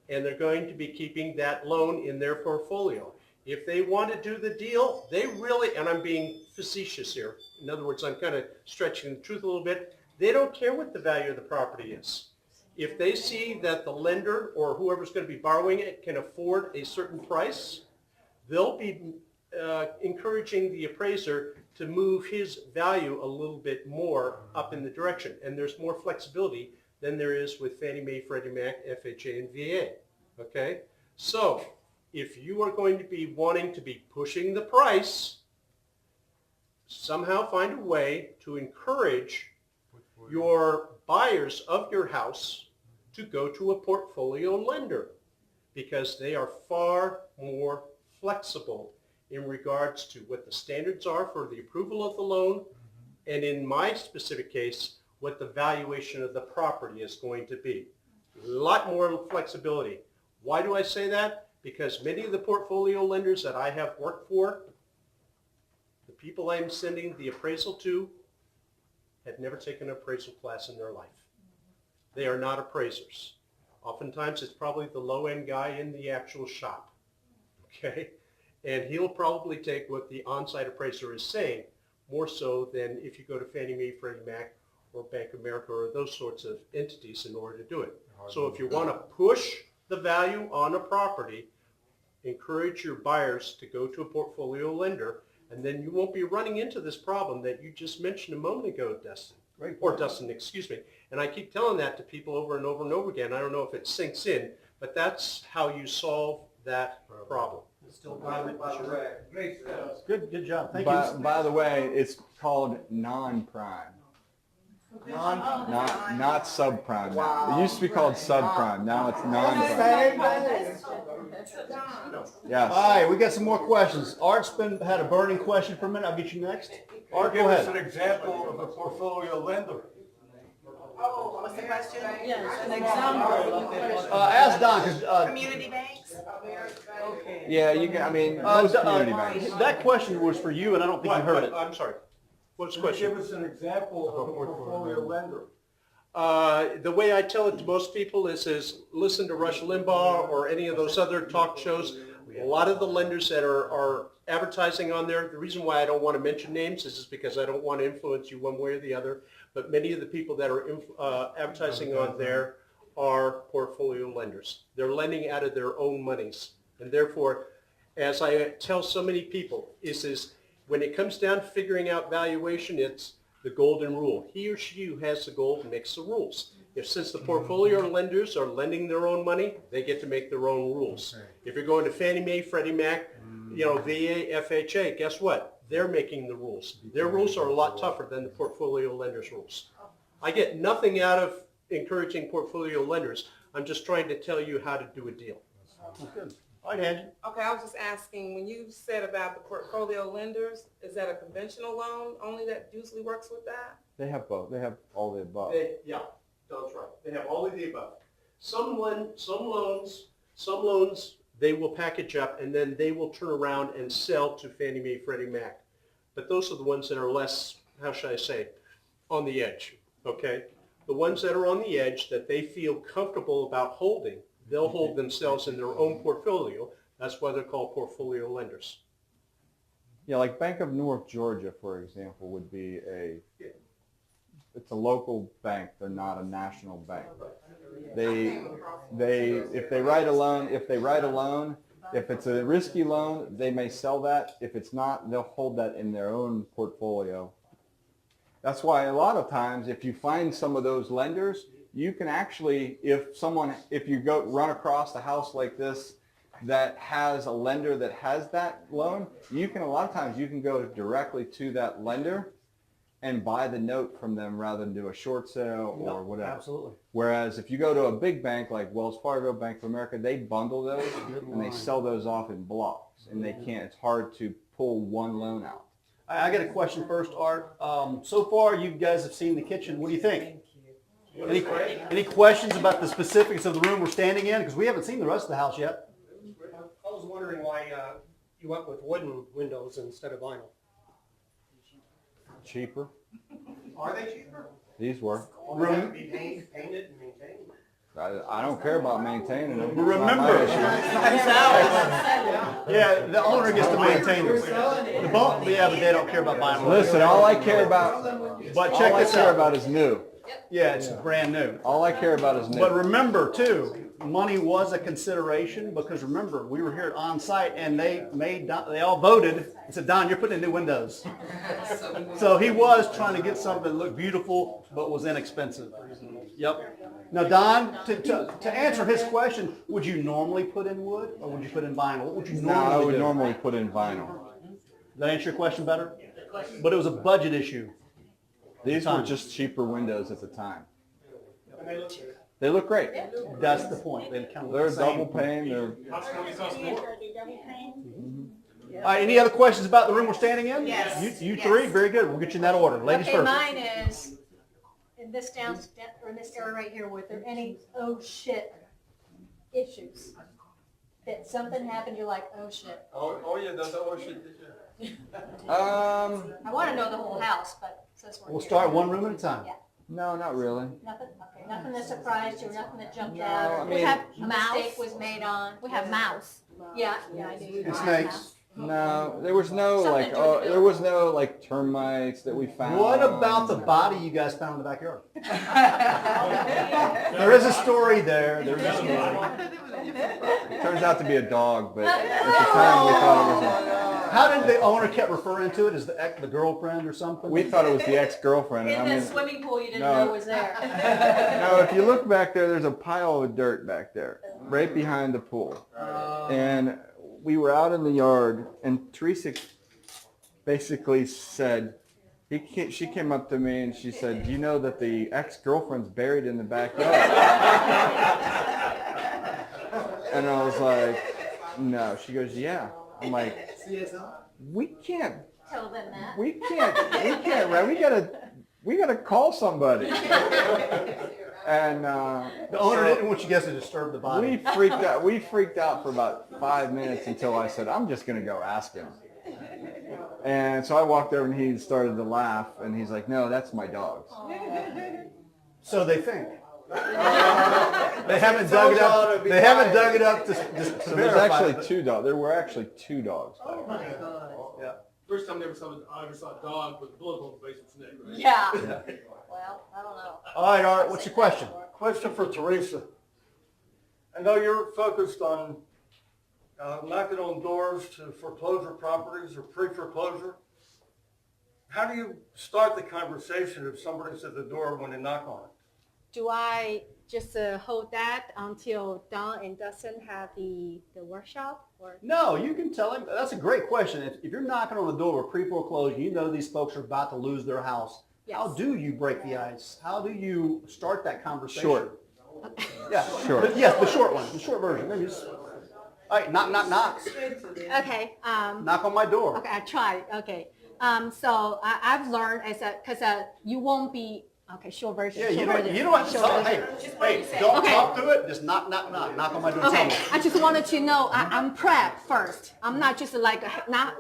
and they're going to be keeping that loan in their portfolio. If they want to do the deal, they really, and I'm being facetious here, in other words, I'm kind of stretching the truth a little bit, they don't care what the value of the property is. If they see that the lender or whoever's going to be borrowing it can afford a certain price, they'll be encouraging the appraiser to move his value a little bit more up in the direction. And there's more flexibility than there is with Fannie Mae, Freddie Mac, FHA, and VA. Okay? So, if you are going to be wanting to be pushing the price, somehow find a way to encourage your buyers of your house to go to a portfolio lender, because they are far more flexible in regards to what the standards are for the approval of the loan, and in my specific case, what the valuation of the property is going to be. A lot more flexibility. Why do I say that? Because many of the portfolio lenders that I have worked for, the people I'm sending the appraisal to had never taken an appraisal class in their life. They are not appraisers. Oftentimes it's probably the low-end guy in the actual shop, okay? And he'll probably take what the on-site appraiser is saying, more so than if you go to Fannie Mae, Freddie Mac, or Bank of America, or those sorts of entities in order to do it. So if you want to push the value on a property, encourage your buyers to go to a portfolio lender, and then you won't be running into this problem that you just mentioned a moment ago, Dustin. Great. Or Dustin, excuse me. And I keep telling that to people over and over and over again. I don't know if it sinks in, but that's how you solve that problem. It's still private by the way. Great. Good job. Thank you. By the way, it's called non-prime. Not subprime. Now. It used to be called subprime. Now it's non-prime. Yes. All right, we got some more questions. Art's had a burning question for a minute. I'll get you next. Art, Give go us an ahead. example of a portfolio lender. What's the question? Yes, an example. Ask Don, 'cause, Community banks? Okay. Yeah, you can, I mean, most community banks. that question was for you, and I don't think you heard it. I'm sorry. What's the Give question? us an example of a portfolio lender. The way I tell it to most people is listen to Rush Limbaugh or any of those other talk shows. A lot of the lenders that are advertising on there, the reason why I don't want to mention names is just because I don't want to influence you one way or the other. But many of the people that are advertising on there are portfolio lenders. They're lending out of their own monies. And therefore, as I tell so many people, is when it comes down to figuring out valuation, it's the golden rule. He or she who has the gold makes the rules. Since the portfolio lenders are lending their own money, they get to make their own rules. If you're going to Fannie Mae, Freddie Mac, VA, FHA, guess what? They're making the rules. Their rules are a lot tougher than the portfolio lenders' rules. I get nothing out of encouraging portfolio lenders. I'm just trying to tell you how to do a deal. That's good. All right, Angie. Okay, I was just asking, when you said about the portfolio lenders, is that a conventional loan only that usually works with that? They have both. They have all the above. Yeah, Don's right. They have all of the above. Some loans, they will package up and then they will turn around and sell to Fannie Mae, Freddie Mac. But those are the ones that are less, how should I say, on the edge, okay? The ones that are on the edge that they feel comfortable about holding, they'll hold themselves in their own portfolio. That's why they're called portfolio lenders. Yeah, like Bank of North Georgia, for example, would be it's a local bank. They're not a national bank. If they write a loan, if it's a risky loan, they may sell that. If it's not, they'll hold that in their own portfolio. That's why a lot of times, if you find some of those lenders, you can actually, if you run across a house like this that has a lender that has that loan, a lot of times you can go directly to that lender and buy the note from them rather than do a short sale or whatever. Absolutely. Whereas if you go to a big bank like Wells Fargo, Bank of America, they bundle those and they sell those off in blocks, and it's hard to pull one loan out. I got a question first, Art. So far, you guys have seen the kitchen. What do you think? Any questions about the specifics of the room we're standing in? Because we haven't seen the rest of the house yet. I was wondering why you went with wooden windows instead of vinyl. Cheaper. Are they cheaper? These were. Well, they have to be painted and maintained. I don't care about maintaining them. Remember, yeah, the owner gets to maintain them. But they don't care about vinyl. Listen, all I care about is new. Yeah, it's brand new. All I care about is new. But remember, too, money was a consideration because remember, we were here at Onsite and they all voted and said, Don, you're putting in new windows. So he was trying to get something that looked beautiful but was inexpensive. Yep. Now, Don, to answer his question, would you normally put in wood or would you put in vinyl? What would you normally do? I would normally put in vinyl. Does that answer your question better? But it was a budget issue. These were just cheaper windows at the time. And they look good. They look great. That's the point. They're double pane. All right, any other questions about the room we're standing in? Yes. You three? Very good. We'll get you in that order. Ladies Okay, first. mine is, in this area right here, were there any oh shit issues? That something happened, you're like, oh shit. Oh yeah, that's oh shit. I want to know the whole house, but since we're We'll here. start one room at a time. Yeah. No, not really. Nothing? Okay, nothing that surprised you, nothing that jumped No, out, I or mean- a mistake was made on? We have mouse. Yeah, I do. And snakes. No, there was no Something to do with the there was no like termites that we found. What about the body you guys found in the backyard? There is a story there. There's a story. It turns out to be a dog, but at the time we thought it was How did the owner kept referring to it as the girlfriend or something? we thought it was the ex-girlfriend. In and I the mean, swimming pool you didn't no. know was there. no, if you look back there, there's a pile of dirt back there, right behind the pool. And we were out in the yard, and Theresa basically said, she came up to me and she said, do you know that the ex-girlfriend's buried in the backyard? And I was like, no. She goes, yeah. I'm like, we can't Tell them that. right? We gotta we got to call somebody. And The owner didn't want you guys to disturb the body. we freaked out for about 5 minutes until I said, I'm just going to go ask him. And so I walked over and he started to laugh and he's like, no, that's my dogs. So they think. They haven't dug it up. They haven't dug it up to So there's actually two dogs. There were actually two dogs. Yeah. First time I ever saw a dog with a bullet hole in the base of its neck, right? Yeah. Well, I don't know. All right, Art, what's your question? Question for Theresa. I know you're focused on knocking on doors to foreclosure properties or pre-foreclosure. How do you start the conversation if somebody's at the door when they knock on it? Do I just hold that until Don and Dustin have the workshop? Or No, you can tell him. That's a great question. If you're knocking on the door with pre-foreclosure, you know these folks are about to lose their house. Yes. How do you break the ice? How do you start that conversation? Short. Yeah. Short. Yes, the short one, the short version. Maybe just, all right, knock, knock, knock. Okay. Knock on my door. Okay, I tried. Okay. So I've learned because you won't be. Okay, short version. Yeah, short version, you don't have to short talk. version. Hey, don't Okay. talk to it. Just knock, knock, knock. Knock on my door. Tell Okay, me. I just wanted to know I'm prepped first. I'm not just like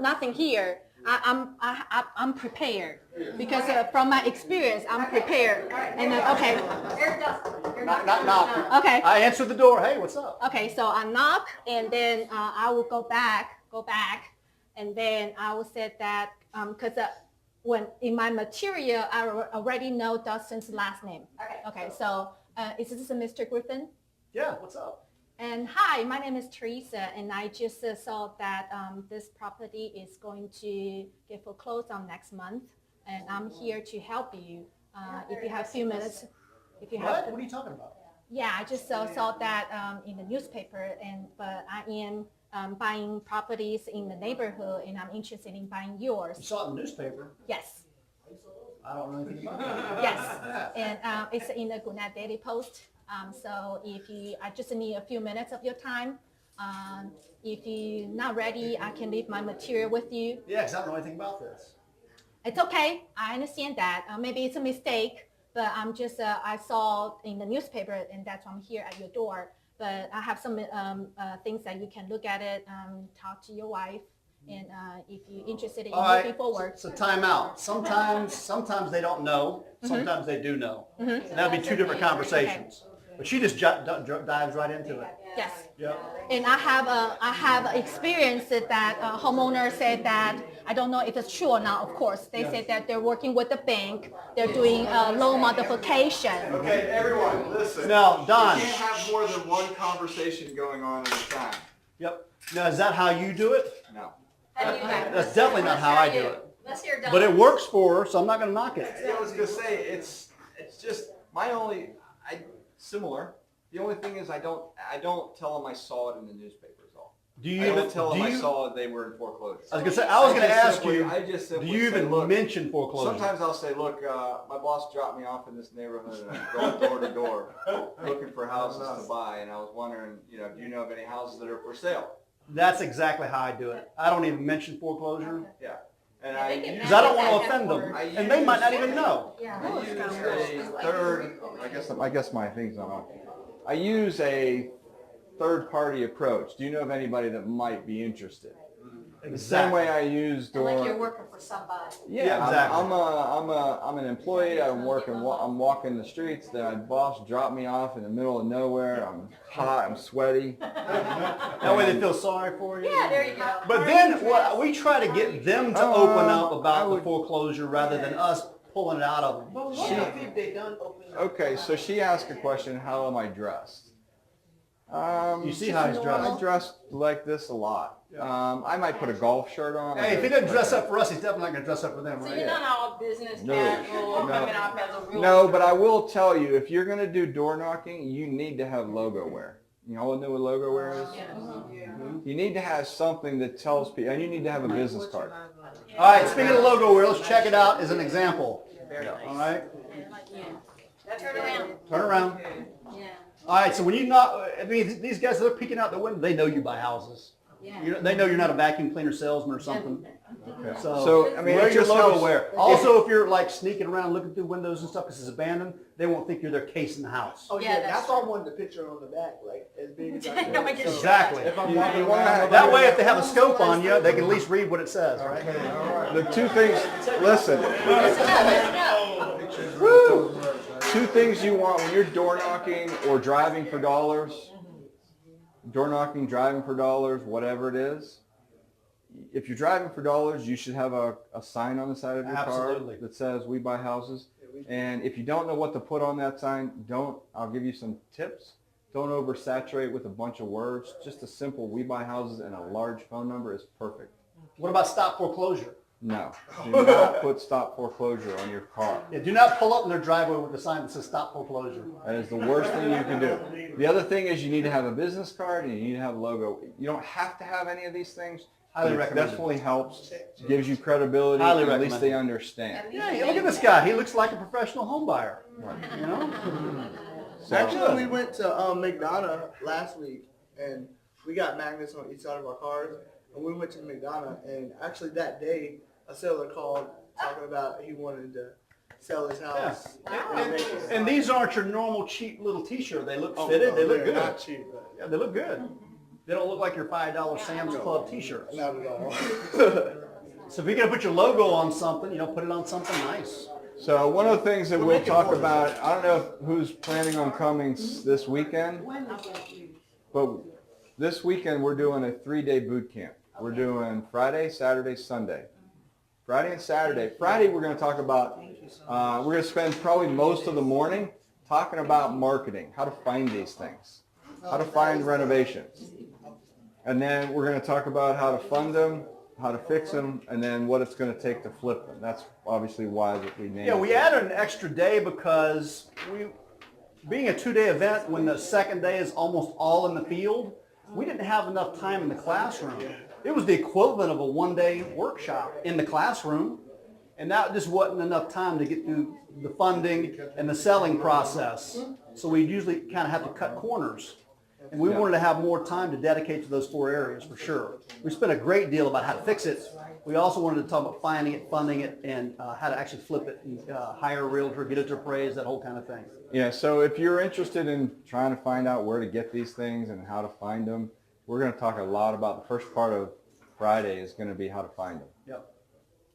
nothing here. I'm prepared because from my experience I'm prepared. And then, okay, Knock, knock, knock. okay, I answer the door. Hey, what's up? okay. So I knock and then I will go back, and then I will say that because when in my material I already know Dustin's last name. Okay. So is this Mr. Griffin? Yeah, what's up? And hi, my name is Theresa, and I just saw that this property is going to get foreclosed on next month, and I'm here to help you. If you have a few minutes, if you have. What are you talking about? Yeah, I just saw that in the newspaper, but I am buying properties in the neighborhood, and I'm interested in buying yours. You saw it in the newspaper. Yes. I don't know anything about that. Yes, and it's in the Gwinnett Daily Post. So I just need a few minutes of your time. If you're not ready, I can leave my material with you. Yeah, because I don't know anything about this. It's okay. I understand that. Maybe it's a mistake, but I'm just, I saw in the newspaper, and that's why I'm here at your door. But I have some things that you can look at it, talk to your wife, and if you're interested in moving forward. So time out. Sometimes they don't know. Sometimes they do know. And that would be two different conversations. But she just dives right into it. Yes. Yep. And I have experience that homeowner said that, I don't know if it's true or not, of course. They said that they're working with the bank. They're doing loan modification. Okay, everyone, listen. Now, Don. You can't have more than one conversation going on at a time. Yep. Now, is that how you do it? No. That's definitely not how I do it. Let's hear Don. But it works for her, so I'm not going to knock it. I was gonna say it's just similar. The only thing is I don't tell them I saw it in the newspaper is all. Do you I don't even tell them I saw it they were in foreclosure. I was going to say, I was going to ask you, do you even mention foreclosure? Sometimes I'll say, look, my boss dropped me off in this neighborhood and I'm going door to door looking for houses to buy, and I was wondering, do you know of any houses that are for sale? That's exactly how I do it. I don't even mention foreclosure. Yeah. And Because I don't want to offend them. And they might not even know. I use a third, I guess my thing's not on. I use a third-party approach. Do you know of anybody that might be interested? The same way I use Like you're working for somebody. Yeah, exactly. I'm an employee. I'm walking the streets. Then my boss dropped me off in the middle of nowhere. I'm hot. I'm sweaty. That way they feel sorry for you. Yeah, there you go. But then we try to get them to open up about the foreclosure rather than us pulling it out of them. But what if they done open up? Okay, so she asked a question, how am I dressed? You see how he's dressed. I dress like this a lot. I might put a golf shirt on. Hey, if he doesn't dress up for us, he's definitely not going to dress up for them, So right? you're not all business casual or coming off as a real. No, but I will tell you, if you're going to do door knocking, you need to have logo wear. You all know what logo wear is? You need to have something that tells people, and you need to have a business card. All right, speaking of logo wear, let's check it out as an example. All right? Turn around. Turn around. Yeah. All right, so when you knock, I mean, these guys, they're peeking out the window. They know you buy houses. They know you're not a vacuum cleaner salesman or something. Okay. So I mean, wear it your just logo helps. wear. Also, if you're like sneaking around looking through windows and stuff because it's abandoned, they won't think you're their case in the house. Oh Yeah, yeah, that's why I wanted the picture on the back, like as big as I No, I can. get So Exactly. if I'm You walking wanna around, have- That way, if they have a scope on you, they can at least read what it says, right? Okay, all right. The two things, listen, two things you want when you're door knocking or driving for dollars, door knocking, driving for dollars, whatever it is. If you're driving for dollars, you should have a sign on the side of your Absolutely. car that says "We buy houses." And if you don't know what to put on that sign, I'll give you some tips. Don't oversaturate with a bunch of words. Just a simple "We buy houses" and a large phone number is perfect. What about stop foreclosure? No, do not put "Stop foreclosure" on your car. Yeah, do not pull up in their driveway with a sign that says stop foreclosure. That is the worst thing you can do. The other thing is you need to have a business card and you need to have a logo. You don't have to have any of these things. Highly But it recommended. definitely helps, gives you credibility, Highly and at least they recommended. understand. Yeah, look at this guy. He looks like a professional home buyer. You know? So, Actually, we went to McDonough last week, and we got magnets on each side of our cars, and we went to McDonough, and actually that day, a seller called talking about he wanted to sell his house. And these aren't your normal cheap little t-shirt. They look Oh, fitted. no, They look they're good. not cheap, but Yeah, they look good. They don't look like your $5 Sam's Club t-shirts. not at all. So if you're gonna put your logo on something, put it on something nice. so one of the things that we'll talk about, I don't know who's planning on coming this weekend, but this weekend we're doing a 3-day boot camp. We're doing Friday, Saturday, Sunday. Friday and Saturday. Friday we're going to talk about, we're going to spend probably most of the morning talking about marketing, how to find these things, how to find renovations. And then we're going to talk about how to fund them, how to fix them, and then what it's going to take to flip them. That's obviously why we named it. Yeah, we added an extra day because being a 2-day event when the second day is almost all in the field, we didn't have enough time in the classroom. It was the equivalent of a 1-day workshop in the classroom, and that just wasn't enough time to get through the funding and the selling process. So we usually kind of have to cut corners. And we wanted to have more time to dedicate to those 4 areas for sure. We spent a great deal about how to fix it. We also wanted to talk about finding it, funding it, and how to actually flip it, and hire a realtor, get it to appraise, that whole kind of thing. Yeah, so if you're interested in trying to find out where to get these things and how to find them, we're going to talk a lot about the first part of Friday is going to be how to find them. Yep.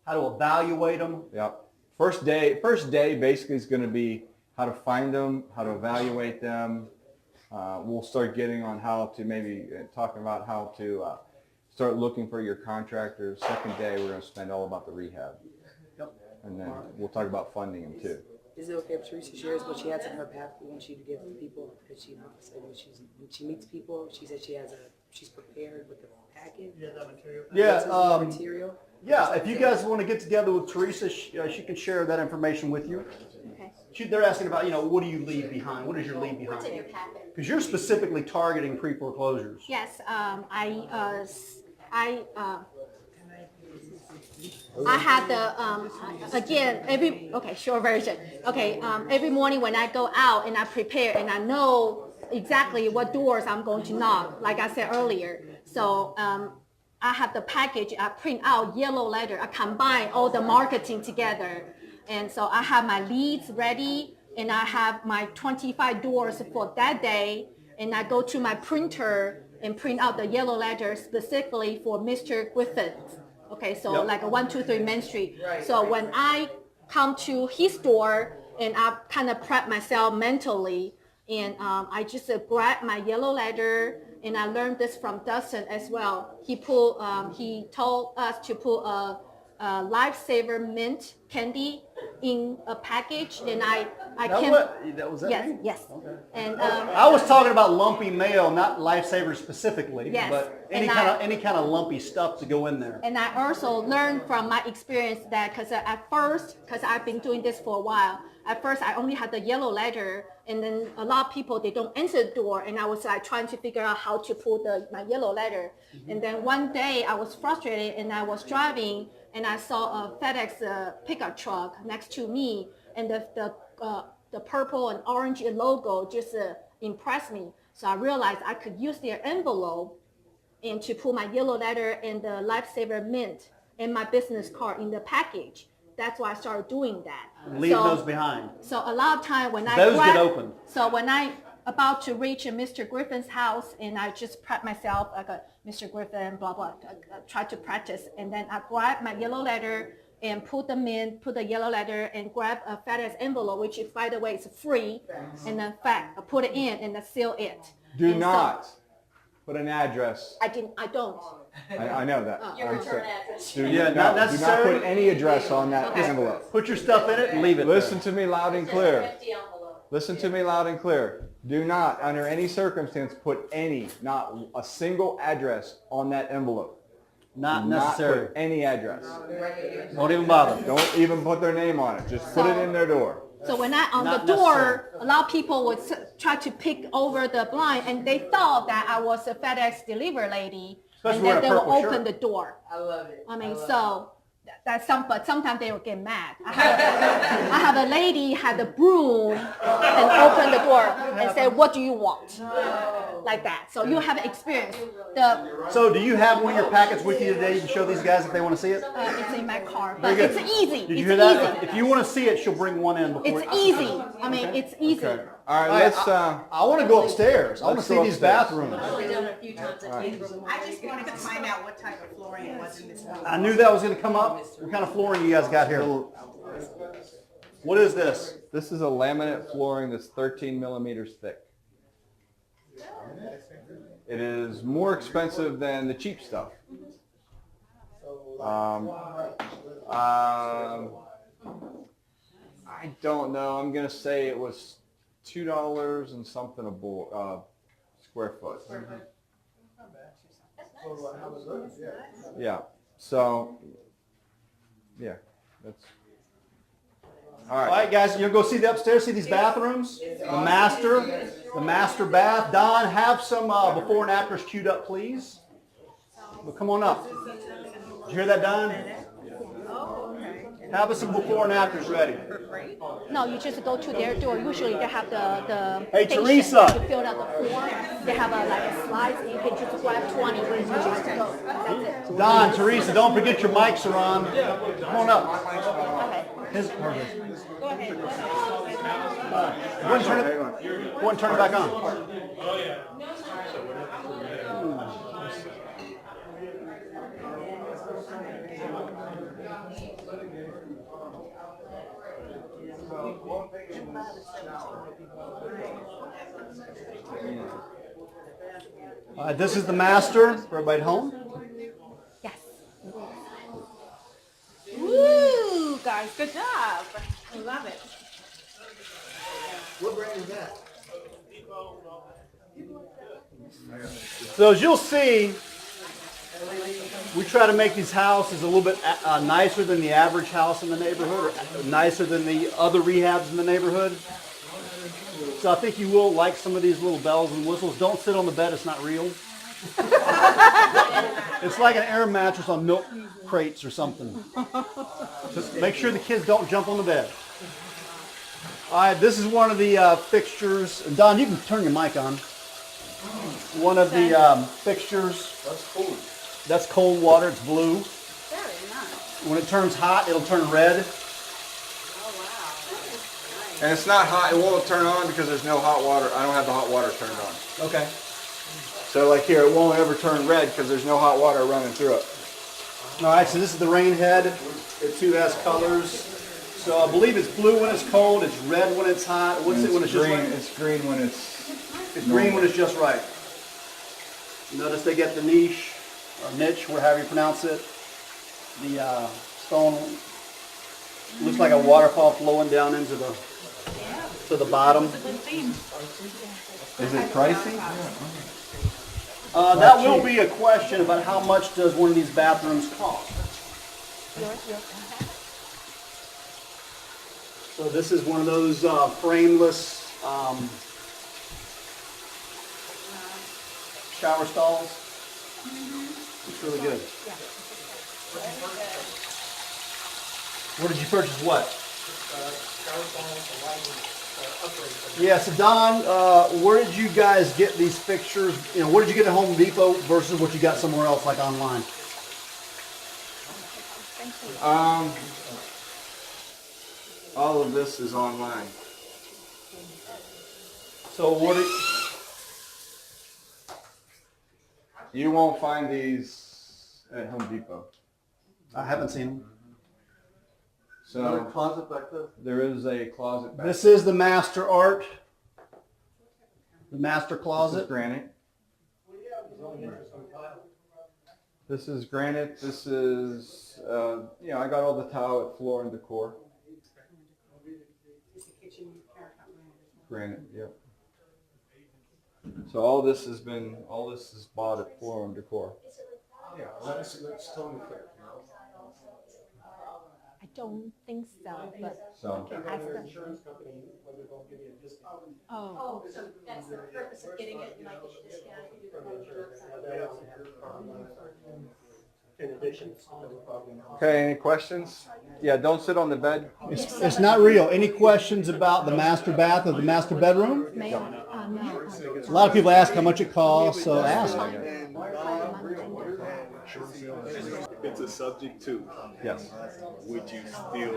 How to evaluate them. Yep. First day basically is going to be how to find them, how to evaluate them. We'll start getting on how to talking about how to start looking for your contractors. Second day, we're going to spend all about the rehab. Yep. And then we'll talk about funding them too. Is it okay if Theresa shares what she has in her pack we want you to give to people? Because she said when she meets people, she said she's prepared with the package. Yeah, that material. Yeah, material. Yeah, if you guys want to get together with Theresa, she can share that information with you. Okay. They're asking about, what do you leave behind? What is your leave behind? What's in your packet? Because you're specifically targeting pre-foreclosures. Yes, I had the, again, short version. Every morning when I go out and I prepare and I know exactly what doors I'm going to knock, like I said earlier. So I have the package, I print out yellow letter, I combine all the marketing together. And so I have my leads ready and I have my 25 doors for that day. And I go to my printer and print out the yellow letter specifically for Mr. Griffin. Okay, so Yep. like a 123 Main Street. Right, So right. when I come to his store and I kind of prep myself mentally, and I just grab my yellow letter, and I learned this from Dustin as well. He told us to put a Lifesaver mint candy in a package, and I can. Was that Yes, me? yes. Okay. And I was talking about lumpy mail, not Lifesavers specifically, Yes, but and any kind of lumpy stuff to go in there. And I also learned from my experience that because I've been doing this for a while, at first I only had the yellow letter, and then a lot of people, they don't answer the door, and I was like trying to figure out how to pull my yellow letter. And then one day I was frustrated and I was driving and I saw a FedEx pickup truck next to me, and the purple and orange logo just impressed me. So I realized I could use their envelope and to put my yellow letter and the Lifesaver Mint and my business card in the package. That's why I started doing that. Leave those behind. So a lot of time when Those get open. So when I about to reach Mr. Griffin's house, and I just prep myself like a Mr. Griffin, blah blah, try to practice, and then I grab my yellow letter and put them in, put the yellow letter, and grab a FedEx envelope, which by the way is free, and then put it in and then seal it. Do not put an address. I don't. I know that. Your return address. Do Yeah, not, not do not necessary. put any address on that envelope. Put your stuff in it and leave it. Listen to me loud and clear. Empty envelope. Listen to me loud and clear. Do not, under any circumstance, put not a single address on that envelope. Not Do necessary. Not put any address. Don't even bother. Don't even put their name on it. Just put it in their door. So when on Not the door, necessary. a lot of people would try to pick over the blind, and they thought that I was a FedEx delivery lady, Especially and then wearing they a will purple open shirt. the door. I love it. I mean, so but sometimes they will get mad. I have a lady had a broom and open the door and say, "What do you want?" Like that. So you have experience. So do you have one of your packets with you today? You can show these guys if they want to see it. It's in my car, but Very it's good. easy. Did you It's hear that? easy. If you want to see it, she'll bring one in before. It's easy. I mean, it's easy. Okay. All right, let's. I want to go upstairs. I want to let's see go these upstairs. bathrooms. I've only done it a few times. I just wanted to find out what type of flooring it was in this room. I knew that was going to come up. What kind of flooring you guys got here? What is this? This is a laminate flooring that's 13 millimeters thick. It is more expensive than the cheap stuff. I don't know. I'm gonna say it was $2 and something a square foot. Yeah. So, yeah, that's. All All right. right, guys, you'll go see the upstairs. See these bathrooms? The master bath. Don, have some before and afters queued up, please. Well, come on up. Did you hear that, Don? Have us some before and afters ready. No, you just go to their door. Usually they have the Hey, station. Teresa. You fill out the form. They have like a slide. You can just grab 20. You just go. That's it. Don, Teresa, don't forget your mics are on. Come on up. Okay. Go ahead and turn it back on. This is the master for everybody at home. Yes. Woo, guys, good job. I love it. What brand is that? So as you'll see, we try to make these houses a little bit nicer than the average house in the neighborhood, or nicer than the other rehabs in the neighborhood. So I think you will like some of these little bells and whistles. Don't sit on the bed, it's not real. It's like an air mattress on milk crates or something. Just make sure the kids don't jump on the bed. All right, this is one of the fixtures. And Don, you can turn your mic on. One of the fixtures. That's cool. That's cold water. It's blue. Very nice. When it turns hot, it'll turn red. And it's not hot. It won't turn on because there's no hot water. I don't have the hot water turned on. Okay. So like here, it won't ever turn red because there's no hot water running through it. All right, so this is the rain head. It too has colors. So I believe it's blue when it's cold. It's red when it's hot. What's it when it's just green? right? It's green when it's. It's green when it's just right. Notice they get the niche, or niche, however you pronounce it. The stone looks like a waterfall flowing down into the bottom. Is it pricey? That will be a question about how much does one of these bathrooms cost. So this is one of those frameless shower stalls. It's really good. Where did you purchase what? upgrade. Yeah, so Don, where did you guys get these fixtures? You know, where did you get at Home Depot versus what you got somewhere else, like online? All of this is online. So what do You won't find these at Home Depot. I haven't seen them. So closet back there. there is a closet back. This is the master art, the master This is closet. granite. This is granite. This is, you know, I got all the tile at Floor and Decor. Granite, yep. So all this is bought at Floor and Decor. Yeah, let's totally clear. I don't think so, but So okay, ask them. Insurance company, whether they'll give you a discount. Oh, Oh, so that's the purpose of getting it, like, the discount, you do the whole insurance. In addition, probably. okay, any questions? Yeah, don't sit on the bed. It's not real. Any questions about the master bath or the master bedroom? may I? No. A lot of people ask how much it costs, so ask. If it's a subject to, Yes. would you still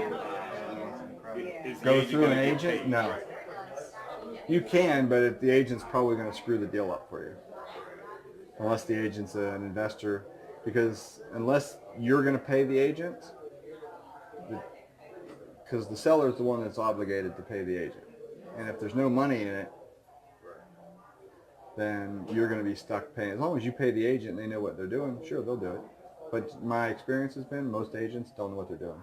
is the Go agent through an gonna get agent? paid? No. You can, but the agent's probably going to screw the deal up for you. Unless the agent's an investor. Because unless you're going to pay the agent, because the seller is the one that's obligated to pay the agent. And if there's no money in it, then you're going to be stuck paying. As long as you pay the agent and they know what they're doing, sure, they'll do it. But my experience has been most agents don't know what they're doing.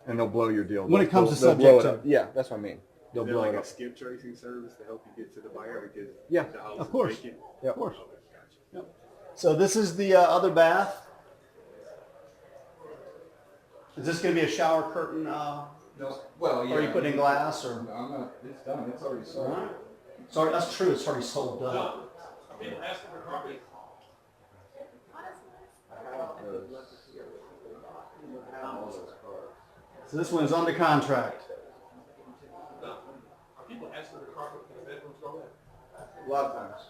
And they'll blow your deal. When it comes to They'll blow subject it up. to. Yeah, that's what I mean. They'll Is there blow like it a up. skip tracing service to help you get to the buyer because Yeah, the house of is course. vacant? Yeah, Of course. So this is the other bath. Is this going to be a shower curtain? No, well, Or are you putting in glass? Or No, I'm not. It's done. It's already sold. sorry, that's true. It's already sold. People asking for property. So this one is under contract. Are people asking for carpet in the bedrooms going in? A lot of times.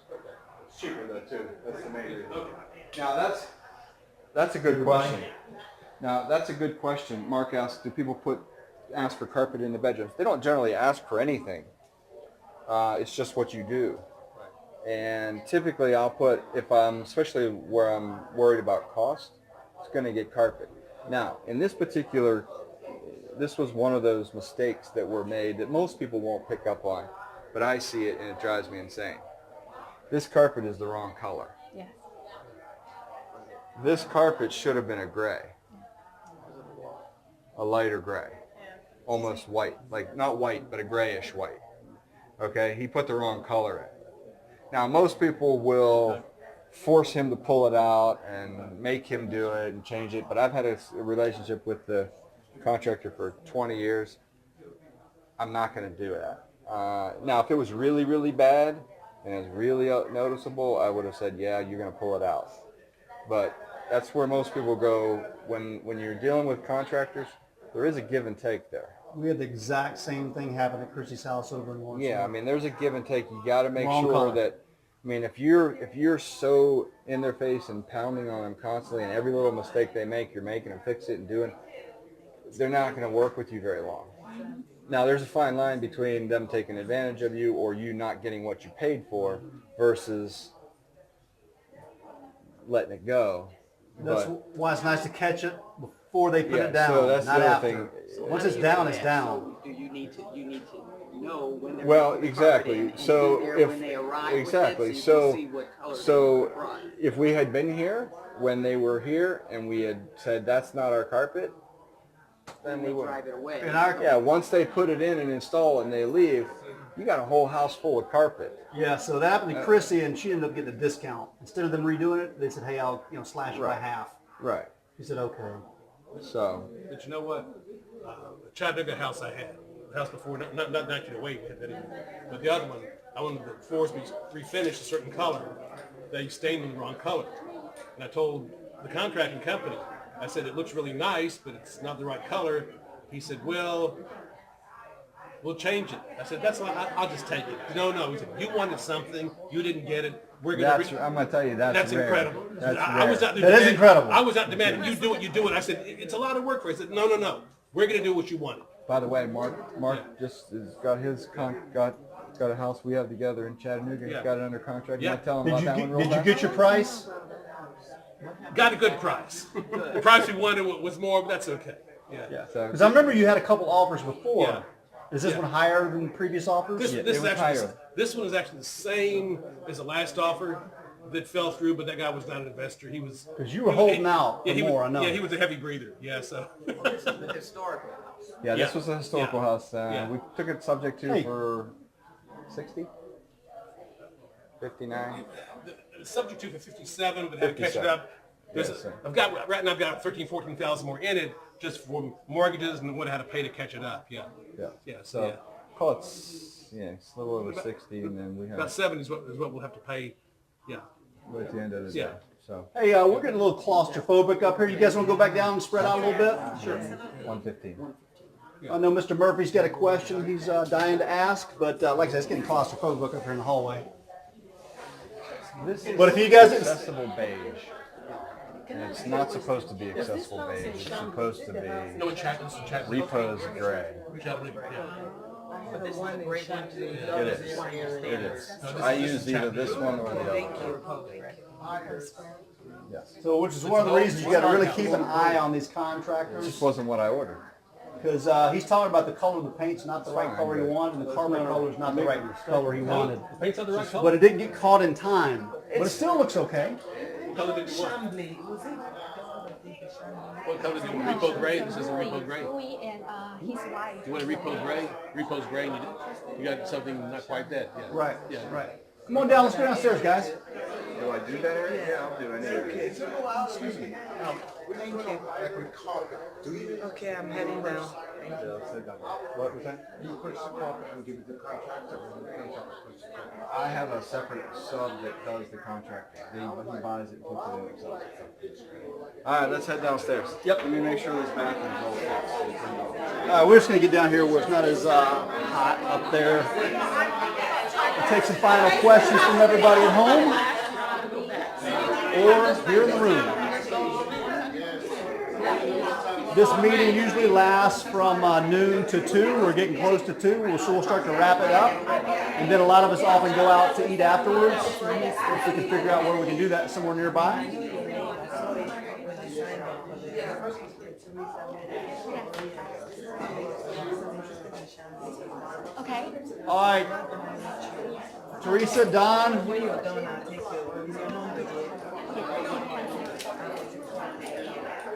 It's cheaper though too. That's the main reason. Okay. Now that's a good question. Now that's a good question. Mark asked, do people ask for carpet in the bedrooms? They don't generally ask for anything. It's just what you do. And typically I'll put, if I'm, especially where I'm worried about cost, it's going to get carpet. Now, in this particular, this was one of those mistakes that were made that most people won't pick up on, but I see it and it drives me insane. This carpet is the wrong color. Yes. This carpet should have been a gray. A lighter gray. Almost white. Like, not white, but a grayish white. Okay, he put the wrong color in. Now, most people will force him to pull it out and make him do it and change it, but I've had a relationship with the contractor for 20 years. I'm not going to do that. Now, if it was really, really bad and it was really noticeable, I would have said, yeah, you're going to pull it out. But that's where most people go when you're dealing with contractors. There is a give and take there. We had the exact same thing happen at Chrissy's house over in Lawrenceville. Yeah, I mean, there's a give and take. You got to make Wrong sure color. that, I mean, if you're so in their face and pounding on them constantly, and every little mistake they make, you're making them fix it and doing, they're not going to work with you very long. Now, there's a fine line between them taking advantage of you or you not getting what you paid for versus letting it go. That's why it's nice to catch it before they put Yeah, it down, so that's not the other after. thing. So once it's down, it's down. So do you need to know when they're Well, putting the carpet in exactly. and So be there if when they arrive with it, exactly, you so can see what color so they brought. if we had been here when they were here and we had said that's not our carpet, then we would. drive it away. Yeah, once they put it in and install it and they leave, you got a whole house full of carpet. Yeah, so that happened to Chrissy, and she ended up getting a discount. Instead of them redoing it, they said, "Hey, I'll slash it by Right. half." Right. He said, "Okay." So. But you know what? The Chattanooga house I had, the house before, not actually the way we had that anymore, but the other one, I wanted the floors to be refinished a certain color. They stained them the wrong color. And I told the contracting company, I said, it looks really nice, but it's not the right color. He said, well, We'll change it. I said, that's fine. I'll just take it. No. He said, you wanted something. You didn't get it. We're gonna. I'm gonna tell you that's rare. Incredible. That's I was out there. That is incredible. I was out demanding you do what you do, and I said it's a lot of work for you. I said no. We're gonna do what you wanted. By the way, Mark just has got his got a house we have together in Chattanooga. He's got it under contract. Yeah. You want to tell him about that one real Did you fast? get your price? Got a good price. The price we wanted was more, but that's okay. Yeah. Because I remember you had a couple offers before. Yeah. Is this one higher than previous offers? This one is actually the same as the last offer that fell through, but that guy was not an investor. He was because you were holding out for more. I know. Yeah, he was a heavy breather. Yeah, so. This is the historical house. Yeah, this was a historical house. We took it subject to for 60, 59. Subject to for 57, but had to catch it up. I've got 13, 14,000 more in it just for mortgages and what I had to pay to catch it up. Yeah. So call it it's a little over 60, and then we have about 70 is what we'll have to pay. Yeah. At the end of the day. So. Hey, we're getting a little claustrophobic up here. You guys want to go back down and spread out a little bit? Sure. 115. I know Mr. Murphy's got a question he's dying to ask, but like I said, it's getting claustrophobic up here in the hallway. This is but if you guys accessible beige. And it's not supposed to be accessible beige. It's supposed to be repose gray. But this is a great one too. It is. I use either this one or the other. Thank you. Yes. So, which is one of the reasons you got to really keep an eye on these contractors. It just wasn't what I ordered. Because he's talking about the color of the paint's not the right color he wanted, and the carbon color is not the right color he wanted. The paint's not the right color. But it didn't get caught in time. But it still looks okay. What color did you want? What color do you want? Repo gray? This is a repo gray. And his wife. You want a repo gray? Repo's gray, and you got something not quite that. Yeah. Right. Yeah. Right. Come on down. Let's go downstairs, guys. Do I do that area? Yeah, I'll do it. Excuse me. Thank you. Okay, I'm heading down. What was that? You purchase the carpet and give it to the contractor, or the contractor puts the carpet? I have a separate sub that does the contracting. He buys it and puts it in himself. All right, let's head downstairs. Yep. Let me make sure this bathroom's all fixed. We're just going to get down here where it's not as hot up there. We'll take some final questions from everybody at home or here in the room. This meeting usually lasts from noon to 2. We're getting close to 2. So we'll start to wrap it up. And then a lot of us often go out to eat afterwards. If we can figure out where we can do that somewhere nearby. Okay. All right. Theresa, Don.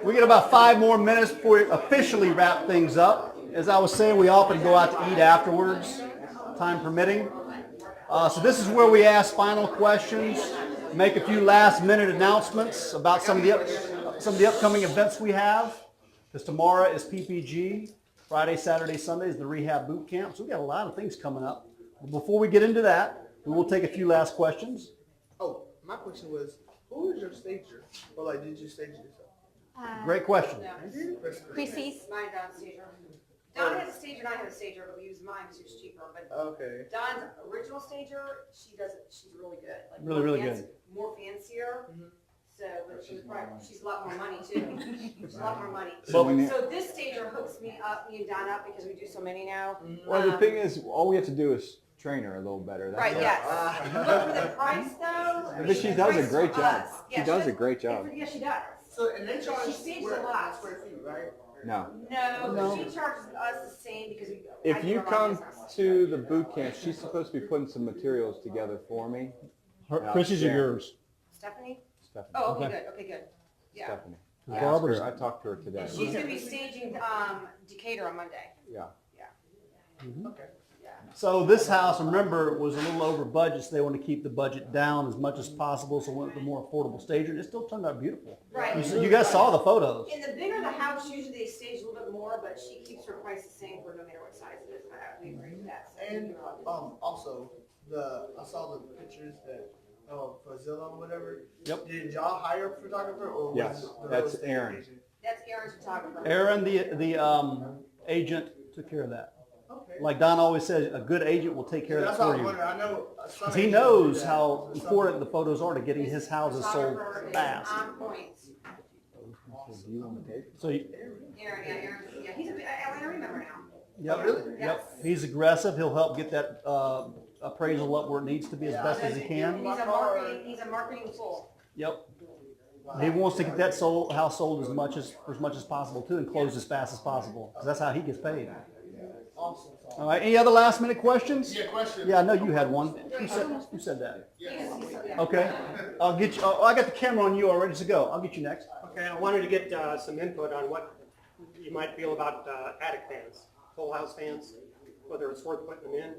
We get about 5 more minutes before we officially wrap things up. As I was saying, we often go out to eat afterwards, time permitting. So this is where we ask final questions, make a few last-minute announcements about some of the upcoming events we have. Because tomorrow is PPG, Friday, Saturday, Sunday is the rehab boot camp. So we got a lot of things coming up. But before we get into that, we will take a few last questions. Oh, my question was, who is your stager? Or like, did you stage it yourself? Great question. Chrissy's. Mine, Don's stager. Don has a stager and I have a stager, but we use mine because it's cheaper. But okay. Don's original stager, she does it. She's really good. Like really good. More fancier. So, but she's a lot more money too. She's a lot more money. So this stager hooks me and Don up because we do so many now. Well, the thing is, all we have to do is train her a little better. Right, yes. But for the price though. But she does a great job. She does a great job. Yeah, she does. So, and they charge She stages a lot. square feet, right? No. No, she charges us the same because we. If you come to the boot camp, she's supposed to be putting some materials together for me. Chrissy's are yours. Stephanie? Stephanie. Oh, okay, good. Yeah. Stephanie. I talked to her today. She's gonna be staging Decatur on Monday. Yeah. Okay. So this house, remember, was a little over budget, so they want to keep the budget down as much as possible, so we went with a more affordable stager. It still turned out beautiful. Right. You guys saw the photos. In the bigger the house, usually they stage a little bit more, but she keeps her price the same for no matter what size it is. We agree with that. So And also, I saw the pictures that for Zillow or whatever. Yep. Did y'all hire a photographer or Yes, was it that's Aaron. that's Aaron's photographer. Aaron, the agent, took care of that. Okay. Like Don always says, a good agent will take care of it That's how for I you. wonder. I know. 'Cause he knows how important the photos are to getting his houses sold fast. On point. Do you want to take it? So, Aaron, he's I remember now. yep. He's aggressive. He'll help get that appraisal up where it needs to be as best as he can. He's a marketing fool. Yep. He wants to get that house sold as much as possible too, and closed as fast as possible, because that's how he gets paid. Awesome. All right. Any other last minute questions? Yeah, question. Yeah, I know you had one. Who said that? Okay. I'll get you. I got the camera on you all ready to go. I'll get you next. Okay, I wanted to get some input on what you might feel about attic fans, full house fans, whether it's worth putting them in.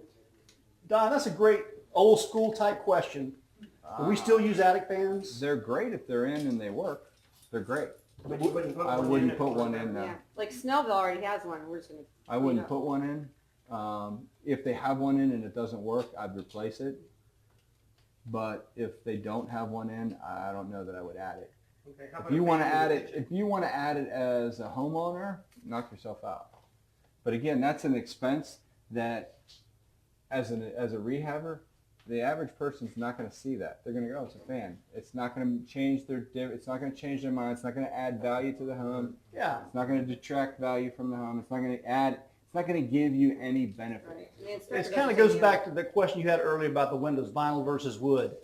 Don, that's a great old school type question. Do we still use attic fans? They're great if they're in and they work. They're great. But you wouldn't put I one wouldn't in put one in now. Yeah, like Snellville already has one, we're just gonna. I wouldn't put one in. If they have one in and it doesn't work, I'd replace it. But if they don't have one in, I don't know that I would add it. Okay, how If about you a want to fan in add the it, kitchen? if you want to add it as a homeowner, knock yourself out. But again, that's an expense that, as a rehabber, the average person's not going to see that. They're going to go, "Oh, it's a fan." It's not going to change it's not going to change their mind. It's not going to add value to the home. Yeah. It's not going to detract value from the home. It's not going to add. It's not going to give you any benefit. It kind of goes back to the question you had earlier about the windows, vinyl versus wood.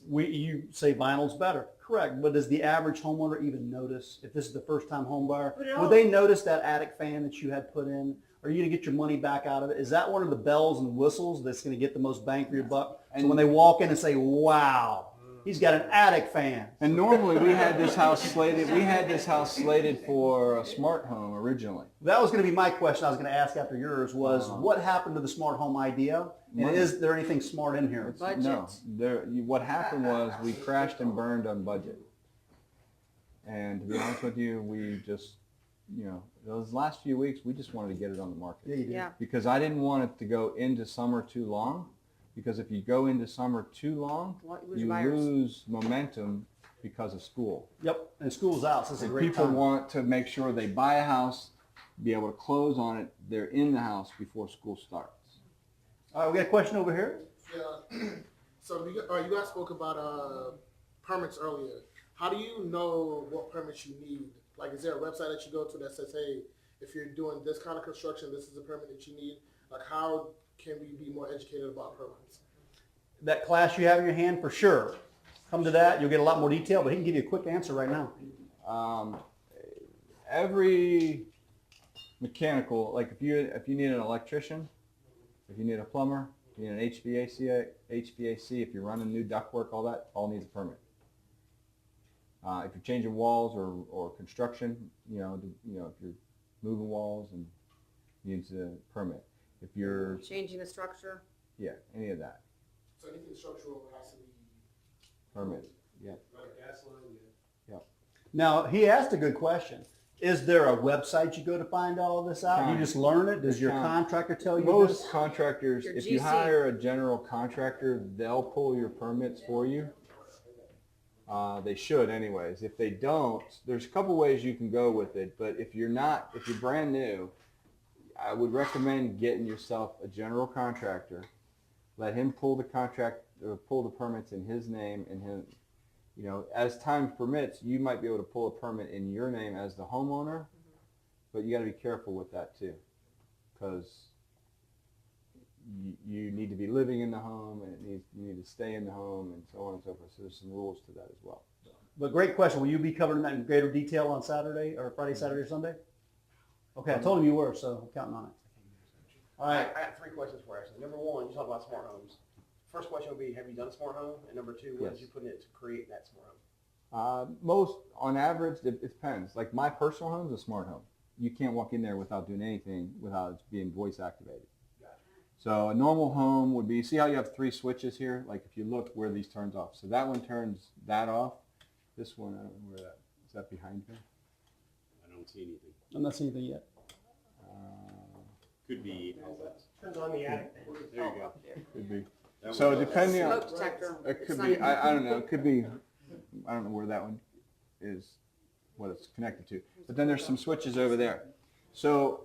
You say vinyl's better, correct? But does the average homeowner even notice if this is the first time home buyer? Would they notice that attic fan that you had put in? Are you going to get your money back out of it? Is that one of the bells and whistles that's going to get the most bang for your buck? So when they walk in and say, "Wow, he's got an attic fan." And normally we had this house slated. We had this house slated for a smart home originally. That was going to be my question I was going to ask after yours was, what happened to the smart home idea? And is there anything smart in here? No. What happened was we crashed and burned on budget. And to be honest with you, we just, those last few weeks, we just wanted to get it on the market. Yeah, you did. Yeah. Because I didn't want it to go into summer too long. Because if you go into summer too long, you lose momentum because of school. Yep, and school's out, so it's a great People time. want to make sure they buy a house, be able to close on it. They're in the house before school starts. All right, we got a question over here. Yeah. So you guys spoke about permits earlier. How do you know what permits you need? Like, is there a website that you go to that says, "Hey, if you're doing this kind of construction, this is the permit that you need"? Like, how can we be more educated about permits? That class you have in your hand, for sure. Come to that, you'll get a lot more detail, but he can give you a quick answer right now. Every mechanical, like if you need an electrician, if you need a plumber, if you need an HVAC, if you're running new ductwork, all needs a permit. If you're changing walls or construction, if you're moving walls and needs a permit. If you're Changing the structure. yeah, any of that. So anything structural has to be Permit. Yeah. Now, he asked a good question. Is there a website you go to find all this out? You just learn it? Does your contractor tell you Most this? contractors, Your if you GC. hire a general contractor, they'll pull your permits for you. They should anyways. If they don't, there's a couple ways you can go with it, but if you're brand new, I would recommend getting yourself a general contractor. Let him pull the pull the permits in his name, and as time permits, you might be able to pull a permit in your name as the homeowner, but you got to be careful with that too, because you need to be living in the home, and you need to stay in the home, and so on and so forth. So there's some rules to that as well. But great question. Will you be covering that in greater detail on Saturday or Friday, Saturday, or Sunday? Okay, I told him you were, so I'm counting on it. All right. I got 3 questions for you. Actually. Number 1, you talk about smart homes. First question would be, have you done a smart home? And number 2, what did you put in it to create that smart home? Most, on average, it depends. Like my personal home is a smart home. You can't walk in there without doing anything without it being voice activated. So a normal home would be, see how you have 3 switches here? Like if you look where these turns off. So that one turns that off. This one, I don't know where that, is that behind me? I don't see anything. I'm not seeing anything yet. Could be outlets. Turns on the attic. There you go. Could be. So depending on, Smoke detector. it could be, I don't know, it could be, I don't know where that one is, what it's connected to. But then there's some switches over there. So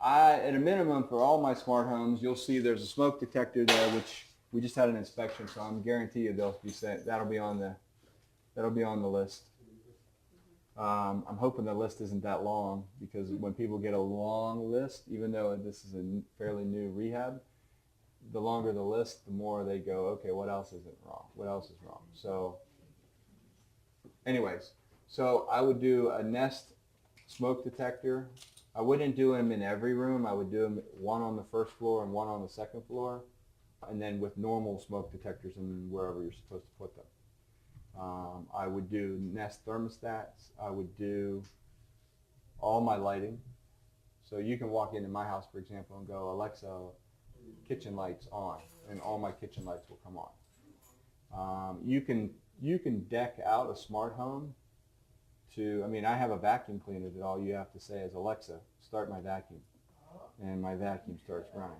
At a minimum for all my smart homes, you'll see there's a smoke detector there, which we just had an inspection, so I'm guarantee you they'll be sent. That'll be on the list. I'm hoping the list isn't that long, because when people get a long list, even though this is a fairly new rehab, the longer the list, the more they go, okay, what else isn't wrong? What else is wrong? So anyways, so I would do a Nest smoke detector. I wouldn't do them in every room. I would do them one on the first floor and one on the second floor, and then with normal smoke detectors in wherever you're supposed to put them. I would do Nest thermostats. I would do all my lighting. So you can walk into my house, for example, and go, Alexa, kitchen lights on, and all my kitchen lights will come on. You can deck out a smart home to, I mean, I have a vacuum cleaner that all you have to say is, Alexa, start my vacuum, and my vacuum starts running.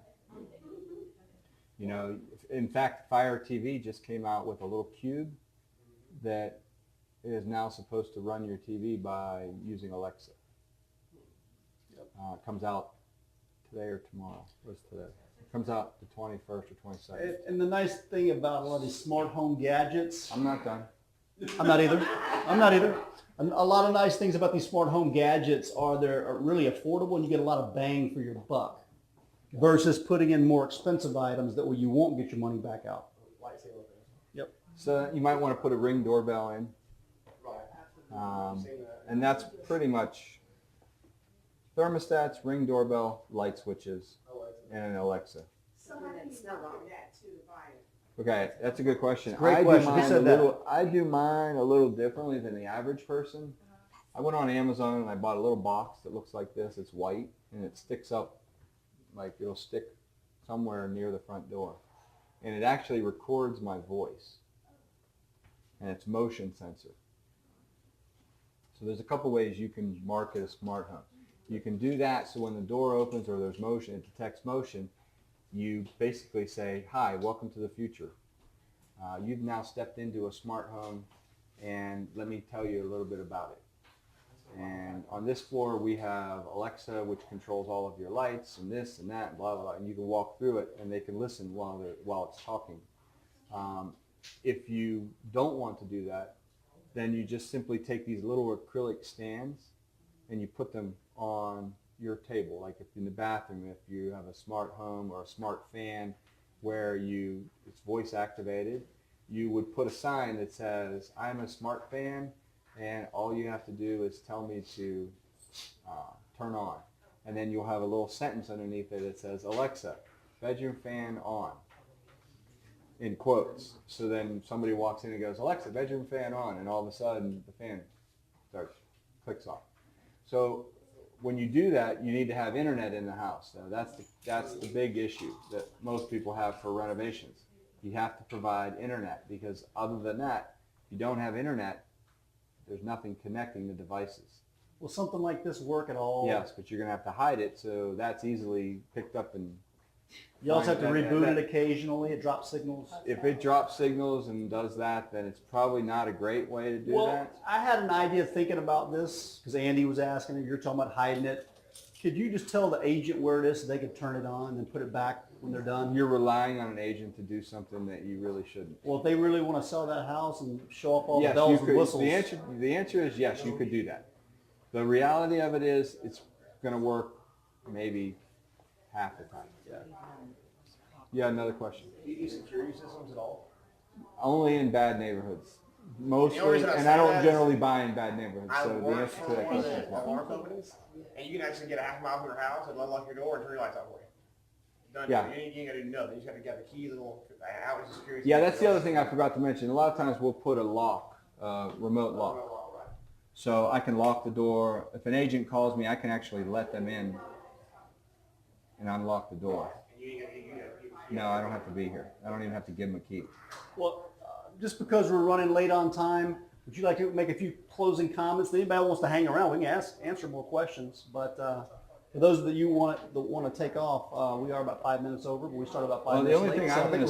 You know, in fact, Fire TV just came out with a little cube that is now supposed to run your TV by using Alexa. It comes out today or tomorrow. What's today? It comes out the 21st or 22nd. And the nice thing about a lot of these smart home gadgets. I'm not done. I'm not either. I'm not either. A lot of nice things about these smart home gadgets are they're really affordable, and you get a lot of bang for your buck versus putting in more expensive items that you won't get your money back out. Yep. So you might want to put a Ring doorbell in. And that's pretty much thermostats, Ring doorbell, light switches, and an Alexa. Okay, that's a good question. Great question. Who said that? I do mine a little differently than the average person. I went on Amazon and I bought a little box that looks like this. It's white and it sticks up, like it'll stick somewhere near the front door. And it actually records my voice. And it's motion sensor. So there's a couple ways you can market a smart home. You can do that so when the door opens or there's motion, it detects motion. You basically say, hi, welcome to the future. You've now stepped into a smart home, and let me tell you a little bit about it. And on this floor, we have Alexa, which controls all of your lights, and this and that, and blah, blah, blah. And you can walk through it, and they can listen while it's talking. If you don't want to do that, then you just simply take these little acrylic stands, and you put them on your table, like if in the bathroom, if you have a smart home or a smart fan where it's voice activated, you would put a sign that says, I'm a smart fan, and all you have to do is tell me to turn on. And then you'll have a little sentence underneath it that says, Alexa, bedroom fan on, in quotes. So then somebody walks in and goes, Alexa, bedroom fan on, and all of a sudden the fan clicks off. So when you do that, you need to have internet in the house. So that's the big issue that most people have for renovations. You have to provide internet, because other than that, if you don't have internet, there's nothing connecting the devices. Will something like this work at all? Yes, but you're going to have to hide it, so that's easily picked up and... You also have to reboot it occasionally. It drops signals. If it drops signals and does that, then it's probably not a great way to do that. I had an idea thinking about this because Andy was asking, you're talking about hiding it. Could you just tell the agent where it is so they could turn it on and then put it back when they're done? You're relying on an agent to do something that you really shouldn't. Well, if they really want to sell that house and show off all the bells and whistles. The answer is yes, you could do that. The reality of it is it's going to work maybe half the time. Yeah, another question. Do you use security systems at all? Only in bad neighborhoods. Mostly, and I don't generally buy in bad neighborhoods. So the answer to that question is no. Alarm companies, and you can actually get a half mile from your house and unlock your door and turn your lights out for you. Done. Yeah. You ain't got to do nothing. You just got to get the key, little hours of security. Yeah, that's the other thing I forgot to mention. A lot of times we'll put a lock, remote lock. So I can lock the door. If an agent calls me, I can actually let them in and unlock the door. No, I don't have to be here. I don't even have to give them a key. Well, just because we're running late on time, would you like to make a few closing comments? If anybody wants to hang around, we can answer more questions. But for those that want to take off, we are about 5 minutes over, but we started about 5 minutes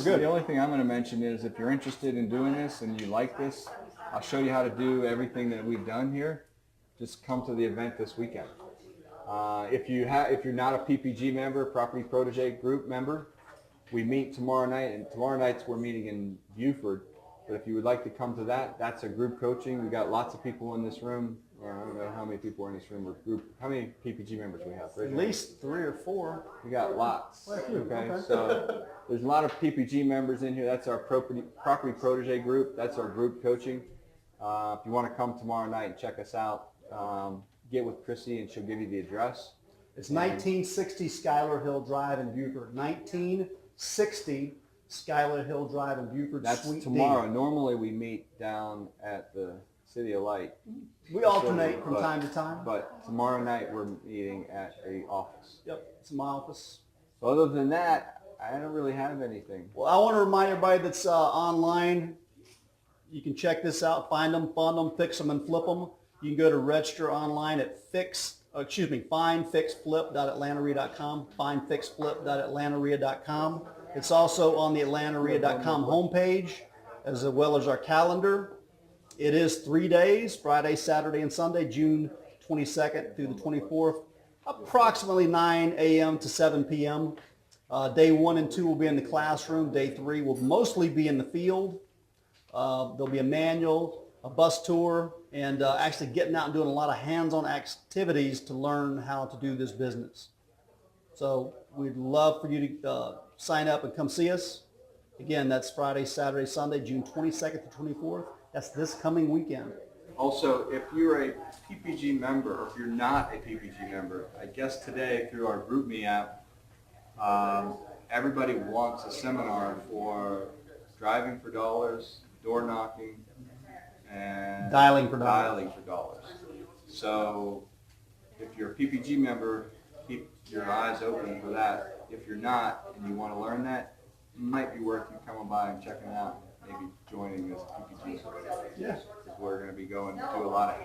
late. The only thing I'm going to mention is if you're interested in doing this and you like this, I'll show you how to do everything that we've done here. Just come to the event this weekend. If you're not a PPG member, Property Protege Group member, we meet tomorrow night, and tomorrow night's we're meeting in Buford. But if you would like to come to that, that's a group coaching. We got lots of people in this room. I don't know how many people are in this room or group. How many PPG members we have? At least 3 or 4. We got lots. Okay. So there's a lot of PPG members in here. That's our Property Protege Group. That's our group coaching. If you want to come tomorrow night and check us out, get with Chrissy and she'll give you the address. It's 1960 Schuyler Hill Drive in Buford. 1960 Schuyler Hill Drive in Buford. That's Suite tomorrow. D. Normally we meet down at the City of Light. We alternate from time to time. But tomorrow night we're meeting at the office. Yep, it's my office. So other than that, I don't really have anything. Well, I want to remind everybody that's online, you can check this out, find them, fund them, fix them, and flip them. You can go to register online at findfixflip.atlantarea.com, findfixflip.atlantarea.com. It's also on the atlantarea.com homepage, as well as our calendar. It is 3 days, Friday, Saturday, and Sunday, June 22nd through the 24th, approximately 9 a.m. to 7 p.m. Day 1 and 2 will be in the classroom. Day 3 will mostly be in the field. There'll be a manual, a bus tour, and actually getting out and doing a lot of hands-on activities to learn how to do this business. So we'd love for you to sign up and come see us. Again, that's Friday, Saturday, Sunday, June 22nd to 24th. That's this coming weekend. Also, if you're a PPG member, or if you're not a PPG member, I guess today through our GroupMe app, everybody wants a seminar for driving for dollars, door knocking, and dialing for dollars. So if you're a PPG member, keep your eyes open for that. If you're not and you want to learn that, it might be worth you coming by and checking it out. Maybe joining this PPG. Yeah. Because we're going to be going to do a lot of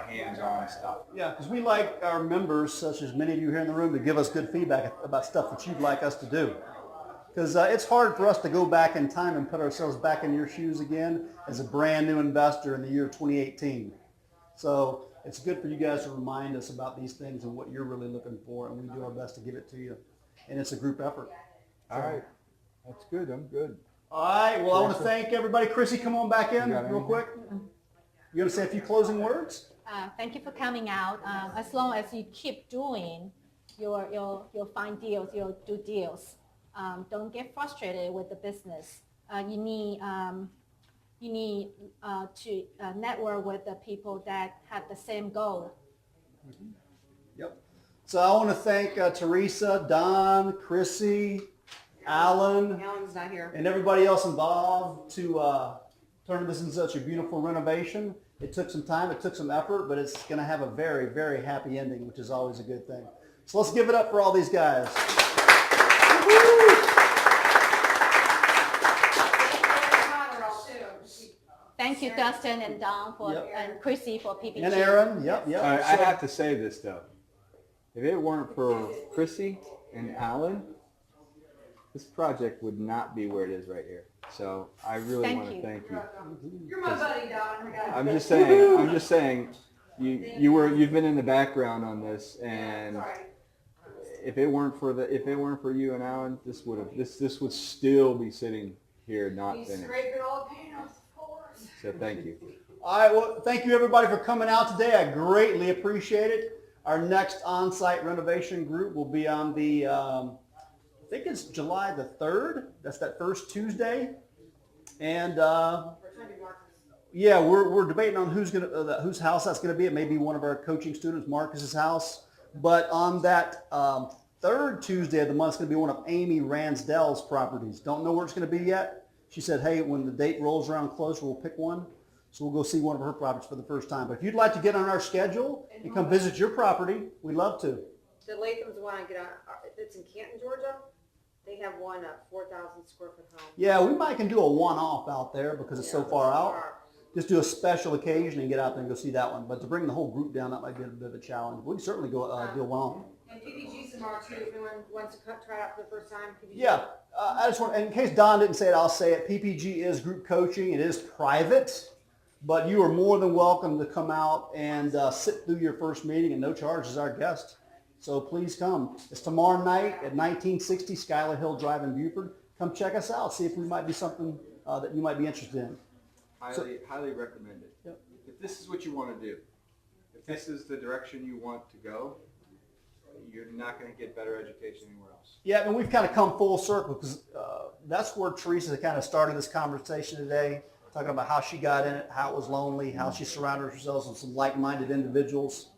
hands-on stuff. Yeah, because we like our members, such as many of you here in the room, to give us good feedback about stuff that you'd like us to do. Because it's hard for us to go back in time and put ourselves back in your shoes again as a brand new investor in the year 2018. So it's good for you guys to remind us about these things and what you're really looking for, and we do our best to give it to you. And it's a group effort. All right. That's good. I'm good. All right. Well, I want to thank everybody. Chrissy, come on back in real quick. You going to say a few closing words? Thank you for coming out. As long as you keep doing your find deals, your do deals, don't get frustrated with the business. You need to network with the people that have the same goal. Mm-hmm. Yep. So I want to thank Theresa, Don, Chrissy, Alan's not here. And everybody else involved to turn this into such a beautiful renovation. It took some time, it took some effort, but it's going to have a very, very happy ending, which is always a good thing. So let's give it up for all these guys. Thank you, Dustin and Don and Chrissy for PPG. And Aaron, yep. I have to say this though. If it weren't for Chrissy and Alan, this project would not be where it is right here. So I really want to thank you. You're my buddy, Don. I'm just saying, you've been in the background on this, and if it weren't for you and Alan, this would still be sitting here not finished. Scraping all the paint off the floors. So thank you. All right, well, thank you everybody for coming out today. I greatly appreciate it. Our next on-site renovation group will be on the, I think it's July the 3rd. That's that first Tuesday. And yeah, we're debating on whose house that's going to be. It may be one of our coaching students, Marcus's house. But on that third Tuesday of the month, it's going to be one of Amy Ransdell's properties. Don't know where it's going to be yet. She said, hey, when the date rolls around closer, we'll pick one. So we'll go see one of her properties for the first time. But if you'd like to get on our schedule and come visit your property, we'd love to. The Latham's want to get on, it's in Canton, Georgia. They have one 4,000 square foot home. Yeah, we might can do a one-off out there because it's so far out. Just do a special occasion and get out there and go see that one. But to bring the whole group down, that might be a bit of a challenge. We can certainly go do a one-off. And PPG's tomorrow too, if anyone wants to try it out for the first time. PPG. Yeah, I just want, in case Don didn't say it, I'll say it. PPG is group coaching. It is private. But you are more than welcome to come out and sit through your first meeting, and no charge as our guest. So please come. It's tomorrow night at 1960 Skylar Hill Drive in Buford. Come check us out. See if we might be something that you might be interested in. Highly recommend it. Yep. If this is what you want to do, if this is the direction you want to go, you're not going to get better education anywhere else. Yeah, and we've kind of come full circle because that's where Theresa kind of started this conversation today, talking about how she got in it, how it was lonely, how she surrounded herself with some like-minded individuals.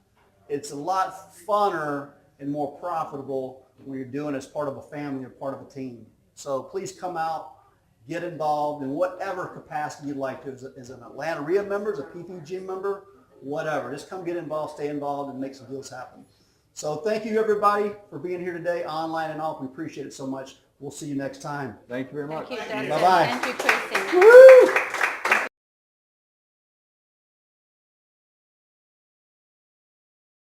It's a lot funner and more profitable when you're doing it as part of a family or part of a team. So please come out, get involved in whatever capacity you'd like to. As an Atlanta REIA member, as a PPG member, whatever. Just come get involved, stay involved, and make some deals happen. So thank you, everybody, for being here today, online and off. We appreciate it so much. We'll see you next time. Thank you very much. Thank you, Dustin. Bye-bye. Thank you, Tracy. Woo!